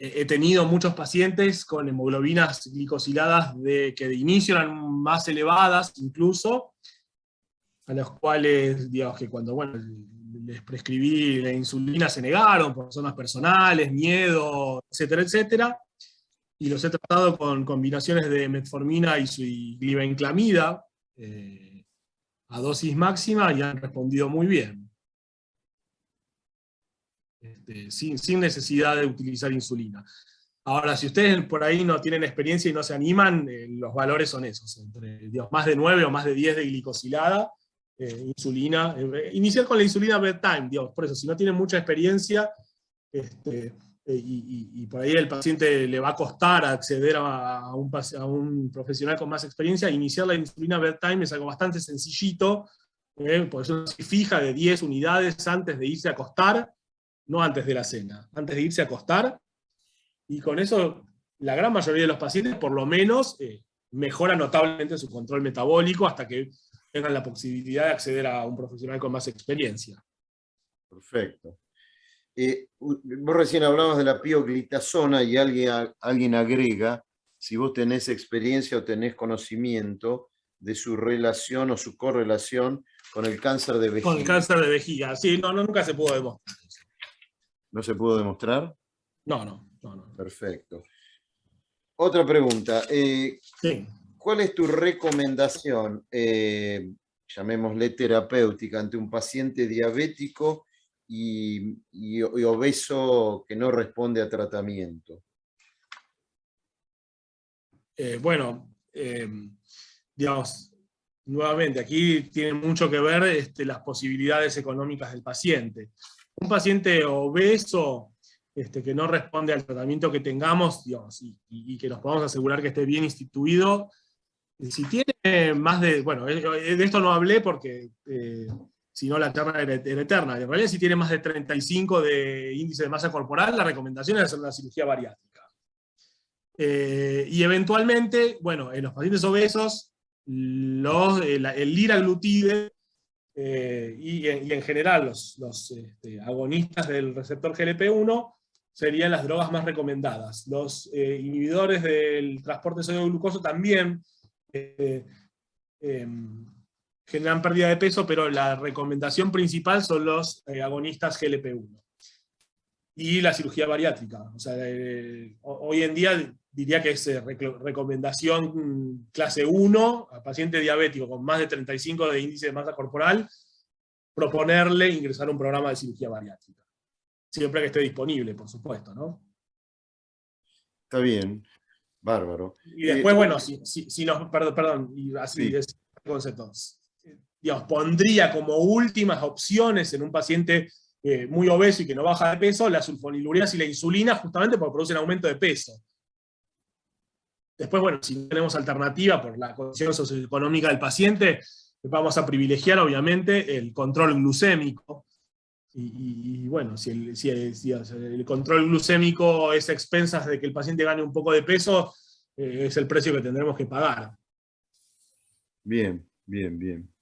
he tenido muchos pacientes con hemoglobinas glicosiladas que de inicio eran más elevadas incluso, a los cuales, digamos, que cuando les prescribí la insulina se negaron por razones personales, miedo, etcétera, etcétera, y los he tratado con combinaciones de metformina y glibenclamida a dosis máxima y han respondido muy bien. Sin necesidad de utilizar insulina. Ahora, si ustedes por ahí no tienen experiencia y no se animan, los valores son esos, entre más de 9 o más de 10 de glicosilada, insulina, iniciar con la insulina bedtime, por eso, si no tienen mucha experiencia, y por ahí el paciente le va a costar acceder a un profesional con más experiencia, iniciar la insulina bedtime es algo bastante sencillito, por eso se fija de 10 unidades antes de irse a acostar, no antes de la cena, antes de irse a acostar, y con eso la gran mayoría de los pacientes por lo menos mejora notablemente su control metabólico hasta que tengan la posibilidad de acceder a un profesional con más experiencia. Perfecto. Vos recién hablabas de la pioglitazona y alguien agrega si vos tenés experiencia o tenés conocimiento de su relación o su correlación con el cáncer de vejiga. Con el cáncer de vejiga, sí, nunca se pudo demostrar. ¿No se pudo demostrar? No. Perfecto. Otra pregunta. Sí. ¿Cuál es tu recomendación, llamémosle terapéutica, ante un paciente diabético y obeso que no responde a tratamiento? Digamos, nuevamente, aquí tiene mucho que ver las posibilidades económicas del paciente. Un paciente obeso que no responde al tratamiento que tengamos, digamos, y que nos podamos asegurar que esté bien instituido, si tiene más de, de esto no hablé porque si no la charla era eterna, en realidad si tiene más de 35 de índice de masa corporal, la recomendación es hacer una cirugía bariátrica. Y eventualmente, en los pacientes obesos, el liraglutide y en general los agonistas del receptor GLP-1 serían las drogas más recomendadas. Los inhibidores del transporte sodio-glucoso también generan pérdida de peso, pero la recomendación principal son los agonistas GLP-1. Y la cirugía bariátrica. O sea, hoy en día diría que es recomendación clase 1 a paciente diabético con más de 35 de índice de masa corporal, proponerle ingresar a un programa de cirugía bariátrica. Siempre que esté disponible, por supuesto, ¿no? Está bien, bárbaro. Y después, si nos, perdón, y así sí. es el concepto. Digamos, pondría como últimas opciones en un paciente muy obeso y que no baja de peso, las sulfonilureas y la insulina, justamente porque producen aumento de peso. Después, si no tenemos alternativa por la condición socioeconómica del paciente, vamos a privilegiar, obviamente, el control glucémico, y bueno, si el control glucémico es a expensas de que el paciente gane un poco de peso, es el precio que tendremos que pagar. Bien, bien, bien.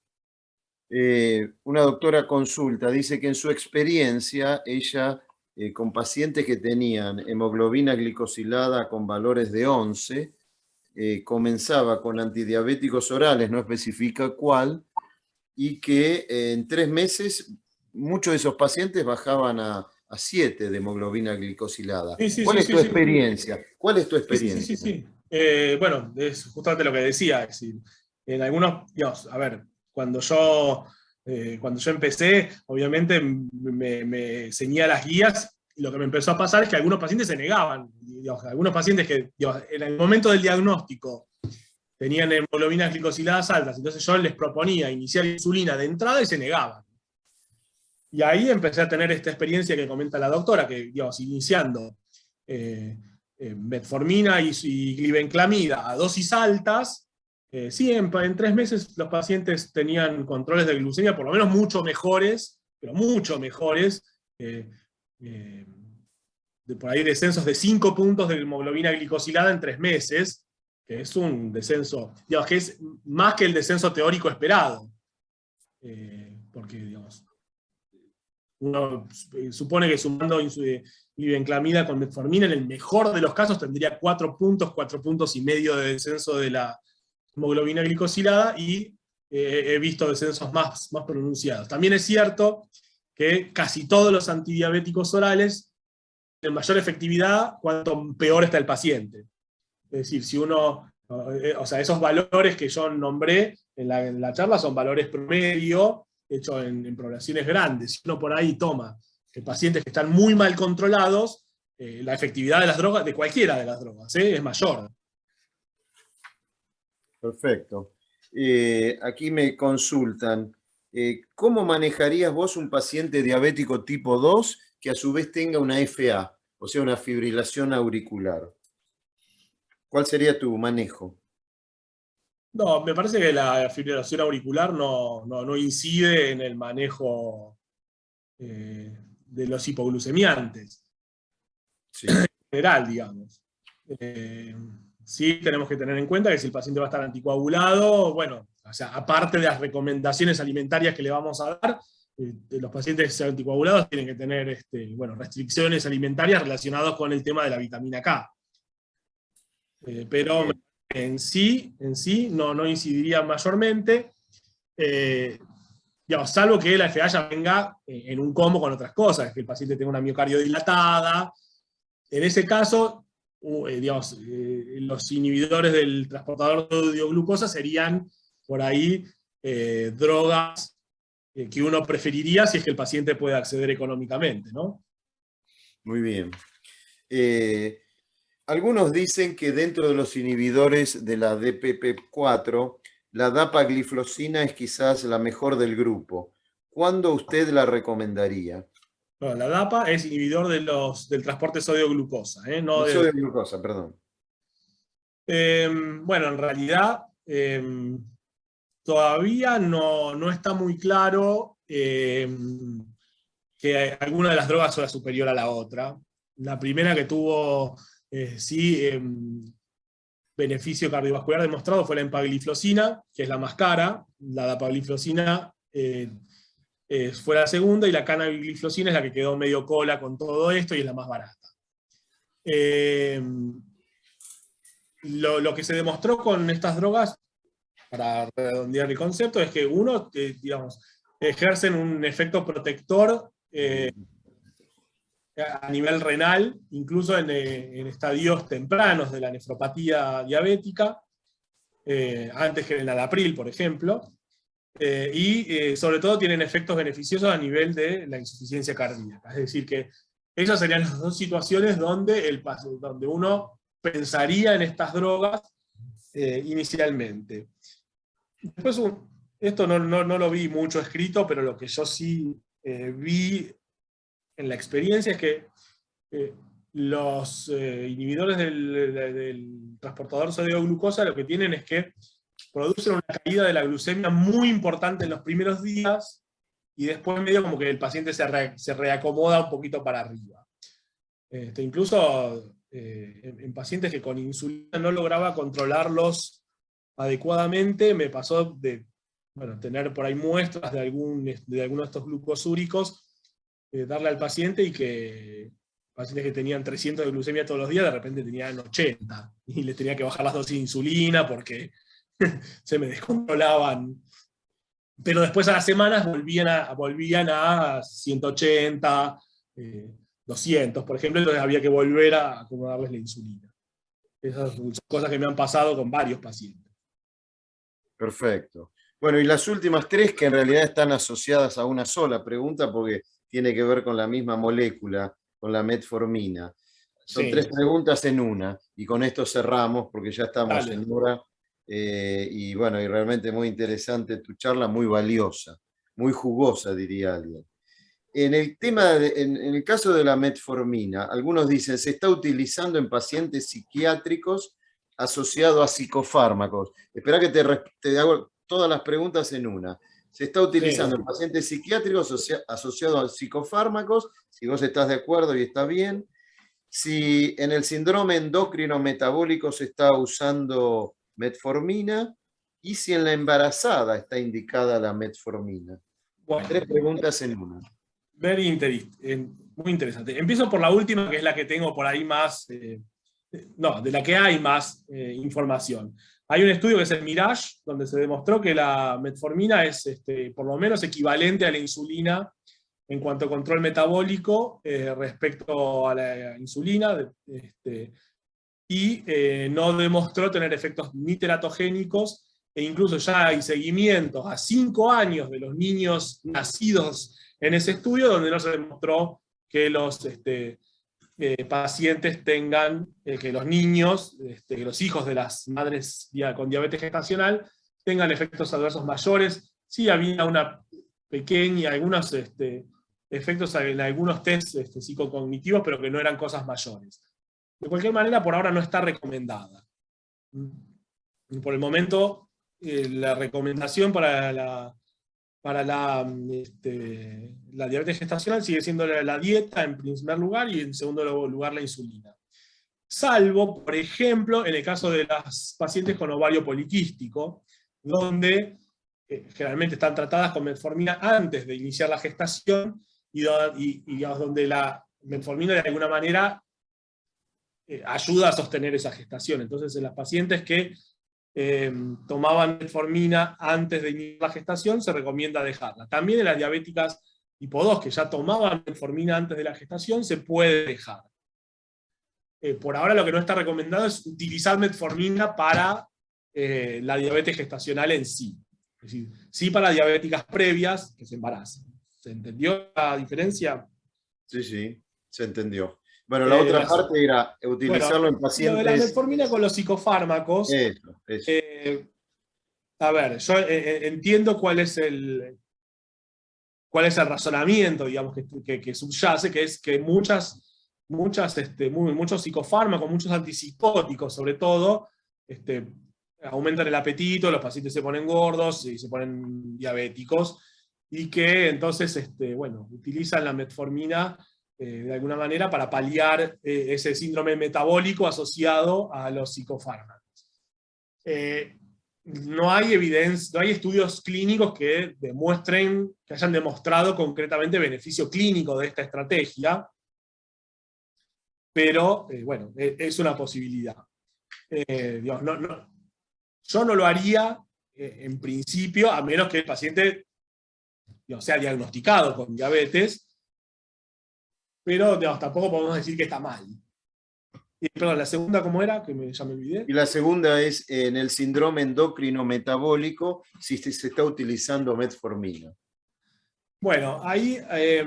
Una doctora consulta, dice que en su experiencia, ella con pacientes que tenían hemoglobina glicosilada con valores de 11, comenzaba con antidiabéticos orales, no especifica cuál, y que en 3 meses muchos de esos pacientes bajaban a 7 de hemoglobina glicosilada. Sí, sí, ¿Cuál sí, es sí, tu sí. experiencia? ¿Cuál es tu Sí, sí, sí, sí, experiencia? sí. Bueno, es justamente lo que decía, es decir, en algunos, digamos, a ver, cuando yo empecé, obviamente me ceñía las guías, y lo que me empezó a pasar es que algunos pacientes se negaban, digamos, algunos pacientes que, digamos, en el momento del diagnóstico tenían hemoglobinas glicosiladas altas, entonces yo les proponía iniciar insulina de entrada y se negaban. Y ahí empecé a tener esta experiencia que comenta la doctora, que, digamos, iniciando metformina y glibenclamida a dosis altas, sí, en 3 meses los pacientes tenían controles de glucemia por lo menos mucho mejores, pero mucho mejores, de por ahí descensos de 5 puntos de hemoglobina glicosilada en 3 meses, que es un descenso, digamos, que es más que el descenso teórico esperado. Porque, digamos, uno supone que sumando glibenclamida con metformina, en el mejor de los casos tendría 4 puntos y medio de descenso de la hemoglobina glicosilada, y he visto descensos más pronunciados. También es cierto que casi todos los antidiabéticos orales tienen mayor efectividad cuanto peor está el paciente. Es decir, si uno, o sea, esos valores que yo nombré en la charla son valores promedio, hechos en poblaciones grandes. Si uno por ahí toma pacientes que están muy mal controlados, la efectividad de las drogas, de cualquiera de las drogas, es mayor. Perfecto. Aquí me consultan, ¿cómo manejarías vos un paciente diabético tipo 2 que a su vez tenga una FA, o sea, una fibrilación auricular? ¿Cuál sería tu manejo? No, me parece que la fibrilación auricular no incide en el manejo de los hipoglucemiantes, Sí. en general, digamos. Sí tenemos que tener en cuenta que si el paciente va a estar anticoagulado, bueno, o sea, aparte de las recomendaciones alimentarias que le vamos a dar, los pacientes anticoagulados tienen que tener bueno, restricciones alimentarias relacionadas con el tema de la vitamina K. Pero en sí no incidiría mayormente, digamos, salvo que la FA ya venga en un combo con otras cosas, que el paciente tenga una miocardio dilatada. En ese caso, digamos, los inhibidores del transportador de sodio-glucosa serían por ahí drogas que uno preferiría si es que el paciente puede acceder económicamente, ¿no? Muy bien. Algunos dicen que dentro de los inhibidores de la DPP4, la dapagliflozina es quizás la mejor del grupo. ¿Cuándo usted la recomendaría? Bueno, la DAPA es inhibidor del transporte sodio-glucosa, no El sodio de glucosa, perdón. bueno, en realidad todavía no está muy claro que alguna de las drogas sea superior a la otra. La primera que tuvo beneficio cardiovascular demostrado fue la empagliflozina, que es la más cara. La dapagliflozina fue la segunda, y la canagliflozina es la que quedó medio cola con todo esto y es la más barata. Lo que se demostró con estas drogas, para redondear el concepto, es que uno, digamos, ejercen un efecto protector a nivel renal, incluso en estadios tempranos de la nefropatía diabética, antes que en el enalapril, por ejemplo, y sobre todo tienen efectos beneficiosos a nivel de la insuficiencia cardíaca. Es decir, que esas serían las dos situaciones donde uno pensaría en estas drogas inicialmente. Después, esto no lo vi mucho escrito, pero lo que yo sí vi en la experiencia es que los inhibidores del transportador sodio-glucosa lo que tienen es que producen una caída de la glucemia muy importante en los primeros días, y después medio como que el paciente se reacomoda un poquito para arriba. Incluso en pacientes que con insulina no lograba controlarlos adecuadamente, me pasó de tener por ahí muestras de alguno de estos glucosúricos, darle al paciente y que pacientes que tenían 300 de glucemia todos los días, de repente tenían 80, y les tenía que bajar las dosis de insulina porque se me descontrolaban. Pero después a las semanas volvían a 180, 200, por ejemplo, entonces había que volver a acomodarles la insulina. Esas son cosas que me han pasado con varios pacientes. Perfecto. Bueno, y las últimas tres que en realidad están asociadas a una sola pregunta porque tiene que ver con la misma molécula, con la metformina. Son Sí. tres preguntas en una, y con esto cerramos porque ya estamos Dale. en hora. Y bueno, y realmente muy interesante tu charla, muy valiosa, muy jugosa, diría alguien. En el caso de la metformina, algunos dicen se está utilizando en pacientes psiquiátricos asociado a psicofármacos. Espera que te hago todas las preguntas en una. Se está utilizando en pacientes psiquiátricos asociado a psicofármacos, si vos estás de acuerdo y está bien. Si en el síndrome endocrino metabólico se está usando metformina, y si en la embarazada está indicada la metformina. Bueno, Tres preguntas en una. muy interesante. Empiezo por la última, que es la que tengo por ahí más, de la que hay más información. Hay un estudio que es el Mirage, donde se demostró que la metformina es por lo menos equivalente a la insulina en cuanto a control metabólico respecto a la insulina, y no demostró tener efectos ni teratogénicos, e incluso ya hay seguimientos a 5 años de los niños nacidos en ese estudio, donde no se demostró que los pacientes tengan, que los niños, que los hijos de las madres con diabetes gestacional tengan efectos adversos mayores. Sí había una pequeña, algunos efectos en algunos tests psicocognitivos, pero que no eran cosas mayores. De cualquier manera, por ahora no está recomendada. Por el momento, la recomendación para la diabetes gestacional sigue siendo la dieta en primer lugar, y en segundo lugar la insulina. Salvo, por ejemplo, en el caso de las pacientes con ovario poliquístico, donde generalmente están tratadas con metformina antes de iniciar la gestación, y donde la metformina de alguna manera ayuda a sostener esa gestación. Entonces, en las pacientes que tomaban metformina antes de iniciar la gestación, se recomienda dejarla. También en las diabéticas tipo 2, que ya tomaban metformina antes de la gestación, se puede dejar. Por ahora lo que no está recomendado es utilizar metformina para la diabetes gestacional en sí. Es decir, sí para diabéticas previas que se embarazan. ¿Se entendió la diferencia? Sí, sí, se entendió. Bueno, la otra parte era utilizarlo en pacientes... Lo de la metformina con los psicofármacos. Eso. A ver, yo entiendo cuál es el razonamiento, digamos, que subyace, que es que muchos psicofármacos, muchos antipsicóticos sobre todo, aumentan el apetito, los pacientes se ponen gordos y se ponen diabéticos, y que entonces utilizan la metformina de alguna manera para paliar ese síndrome metabólico asociado a los psicofármacos. No hay evidencia, no hay estudios clínicos que hayan demostrado concretamente beneficio clínico de esta estrategia, pero es una posibilidad. Yo no lo haría en principio, a menos que el paciente sea diagnosticado con diabetes, pero tampoco podemos decir que está mal. Perdón, la segunda, ¿cómo era? Que ya me olvidé. Y la segunda es en el síndrome endocrino metabólico, si se está utilizando metformina. Bueno, ahí, a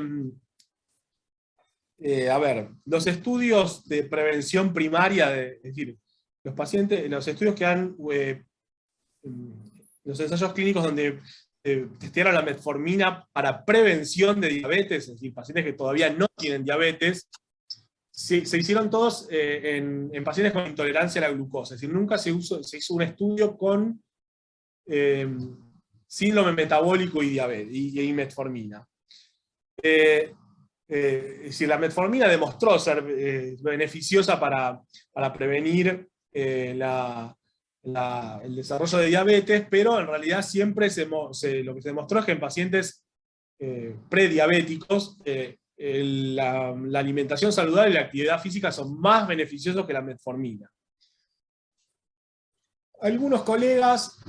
ver, los estudios de prevención primaria, es decir, los estudios que han, los ensayos clínicos donde testearon la metformina para prevención de diabetes, es decir, pacientes que todavía no tienen diabetes, se hicieron todos en pacientes con intolerancia a la glucosa. Es decir, nunca se hizo un estudio con síndrome metabólico y metformina. Si la metformina demostró ser beneficiosa para prevenir el desarrollo de diabetes, pero en realidad siempre lo que se demostró es que en pacientes prediabéticos la alimentación saludable y la actividad física son más beneficiosos que la metformina. Algunos colegas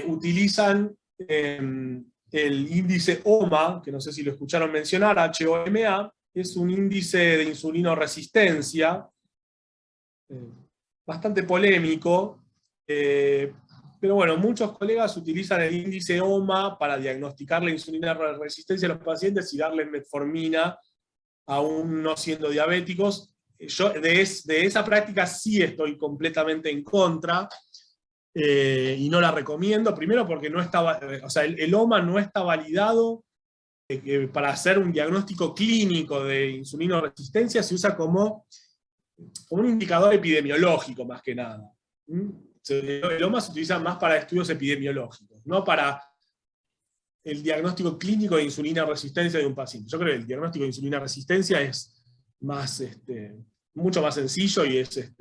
utilizan el índice OMA, que no sé si lo escucharon mencionar, HOMA, es un índice de insulinoresistencia, bastante polémico, pero bueno, muchos colegas utilizan el índice OMA para diagnosticar la insulinoresistencia a los pacientes y darles metformina aún no siendo diabéticos. Yo de esa práctica sí estoy completamente en contra, y no la recomiendo, primero porque no está, o sea, el OMA no está validado para hacer un diagnóstico clínico de insulinoresistencia, se usa como un indicador epidemiológico más que nada. El OMA se utiliza más para estudios epidemiológicos, no para el diagnóstico clínico de insulinoresistencia de un paciente. Yo creo que el diagnóstico de insulinoresistencia es mucho más sencillo y es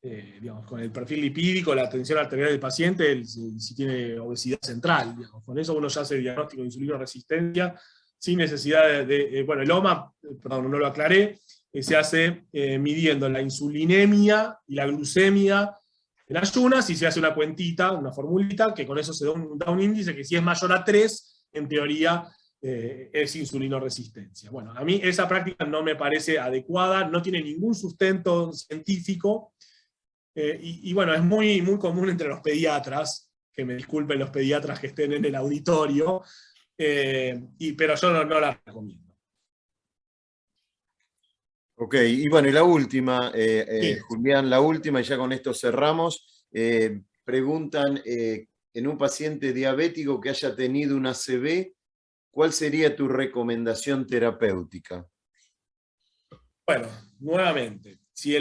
digamos, con el perfil lipídico, la tensión arterial del paciente, si tiene obesidad central. Digamos. Con eso uno ya hace el diagnóstico de insulinoresistencia sin necesidad bueno, el OMA, perdón, no lo aclaré, se hace midiendo la insulinemia y la glucemia en ayunas, y se hace una cuentita, una formulita, que con eso se da un índice que si es mayor a 3, en teoría es insulinoresistencia. Bueno, a mí esa práctica no me parece adecuada, no tiene ningún sustento científico, y bueno, es muy, muy común entre los pediatras, que me disculpen los pediatras que estén en el auditorio, pero yo no la recomiendo. Ok, y bueno, y la última, Sí. Julián, la última, y ya con esto cerramos. Preguntan, en un paciente diabético que haya tenido una ACV, ¿cuál sería tu recomendación terapéutica? Bueno, nuevamente, si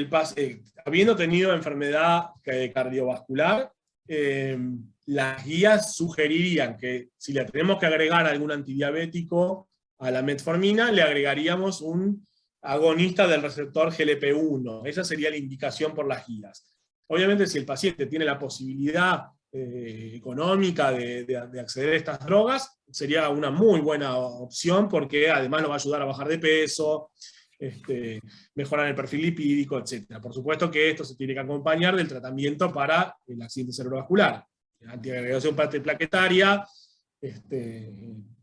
habiendo tenido enfermedad cardiovascular, las guías sugerirían que si le tenemos que agregar algún antidiabético a la metformina, le agregaríamos un agonista del receptor GLP-1. Esa sería la indicación por las guías. Obviamente, si el paciente tiene la posibilidad económica de acceder a estas drogas, sería una muy buena opción, porque además lo va a ayudar a bajar de peso, mejorar el perfil lipídico, etc. Por supuesto que esto se tiene que acompañar del tratamiento para el accidente cerebrovascular, antiagregación plaquetaria,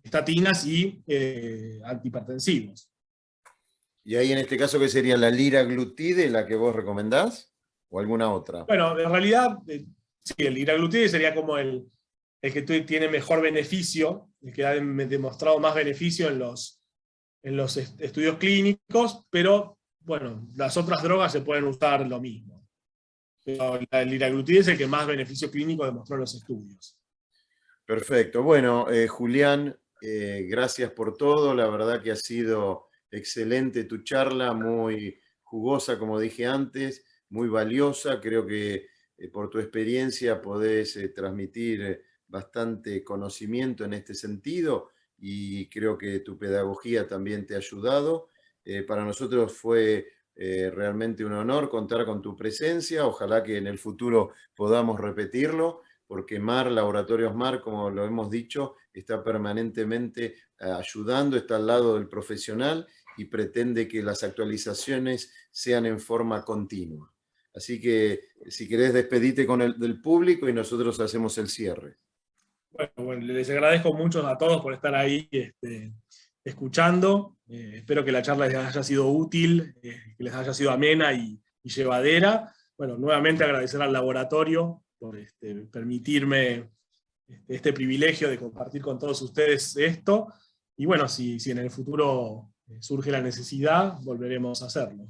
estatinas y antihipertensivos. Y ahí en este caso, ¿qué sería la liraglutide, la que vos recomendás? ¿O alguna otra? Bueno, en realidad, sí, el liraglutide sería como el que tiene mejor beneficio, el que ha demostrado más beneficio en los estudios clínicos, pero bueno, las otras drogas se pueden usar lo mismo. Pero el liraglutide es el que más beneficio clínico demostró en los estudios. Perfecto. Bueno, Julián, gracias por todo. La verdad que ha sido excelente tu charla, muy jugosa, como dije antes, muy valiosa. Creo que por tu experiencia podés transmitir bastante conocimiento en este sentido, y creo que tu pedagogía también te ha ayudado. Para nosotros fue realmente un honor contar con tu presencia. Ojalá que en el futuro podamos repetirlo, porque MAR, Laboratorios MAR, como lo hemos dicho, está permanentemente ayudando, está al lado del profesional y pretende que las actualizaciones sean en forma continua. Así que, si querés, despedite del público y nosotros hacemos el cierre. Bueno, les agradezco mucho a todos por estar ahí escuchando. Espero que la charla les haya sido útil, que les haya sido amena y llevadera. Bueno, nuevamente agradecer al laboratorio por permitirme este privilegio de compartir con todos ustedes esto. Y bueno, si en el futuro surge la necesidad, volveremos a hacerlo.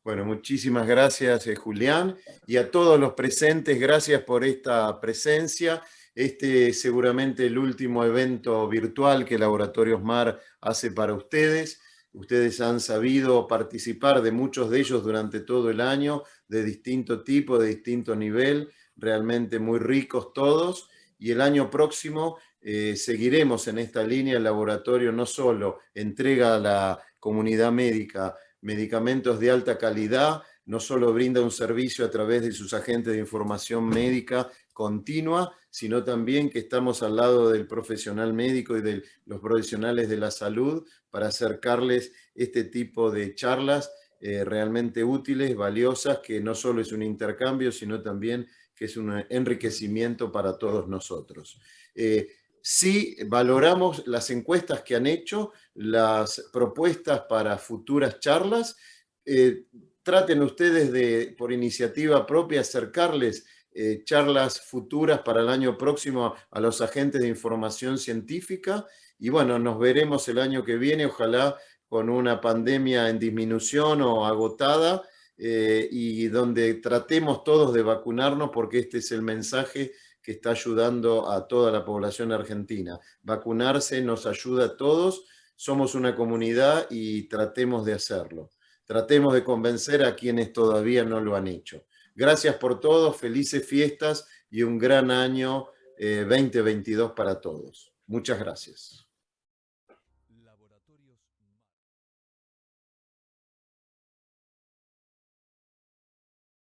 Bueno, muchísimas gracias, Julián. Y a todos los presentes, gracias por esta presencia. Este es seguramente el último evento virtual que Laboratorios MAR hace para ustedes. Ustedes han sabido participar de muchos de ellos durante todo el año, de distinto tipo, de distinto nivel. realmente muy ricos todos, y el año próximo seguiremos en esta línea. El laboratorio no solo entrega a la comunidad médica medicamentos de alta calidad, no solo brinda un servicio a través de sus agentes de información médica continua, sino también que estamos al lado del profesional médico y de los profesionales de la salud para acercarles este tipo de charlas realmente útiles, valiosas, que no solo es un intercambio, sino también que es un enriquecimiento para todos nosotros. Sí, valoramos las encuestas que han hecho, las propuestas para futuras charlas. Traten ustedes de, por iniciativa propia, acercarles charlas futuras para el año próximo a los agentes de información científica. Y bueno, nos veremos el año que viene, ojalá con una pandemia en disminución o agotada, y donde tratemos todos de vacunarnos, porque este es el mensaje que está ayudando a toda la población argentina. Vacunarse nos ayuda a todos, somos una comunidad y tratemos de hacerlo. Tratemos de convencer a quienes todavía no lo han hecho. Gracias por todo, felices fiestas y un gran año 2022 para todos. Muchas gracias.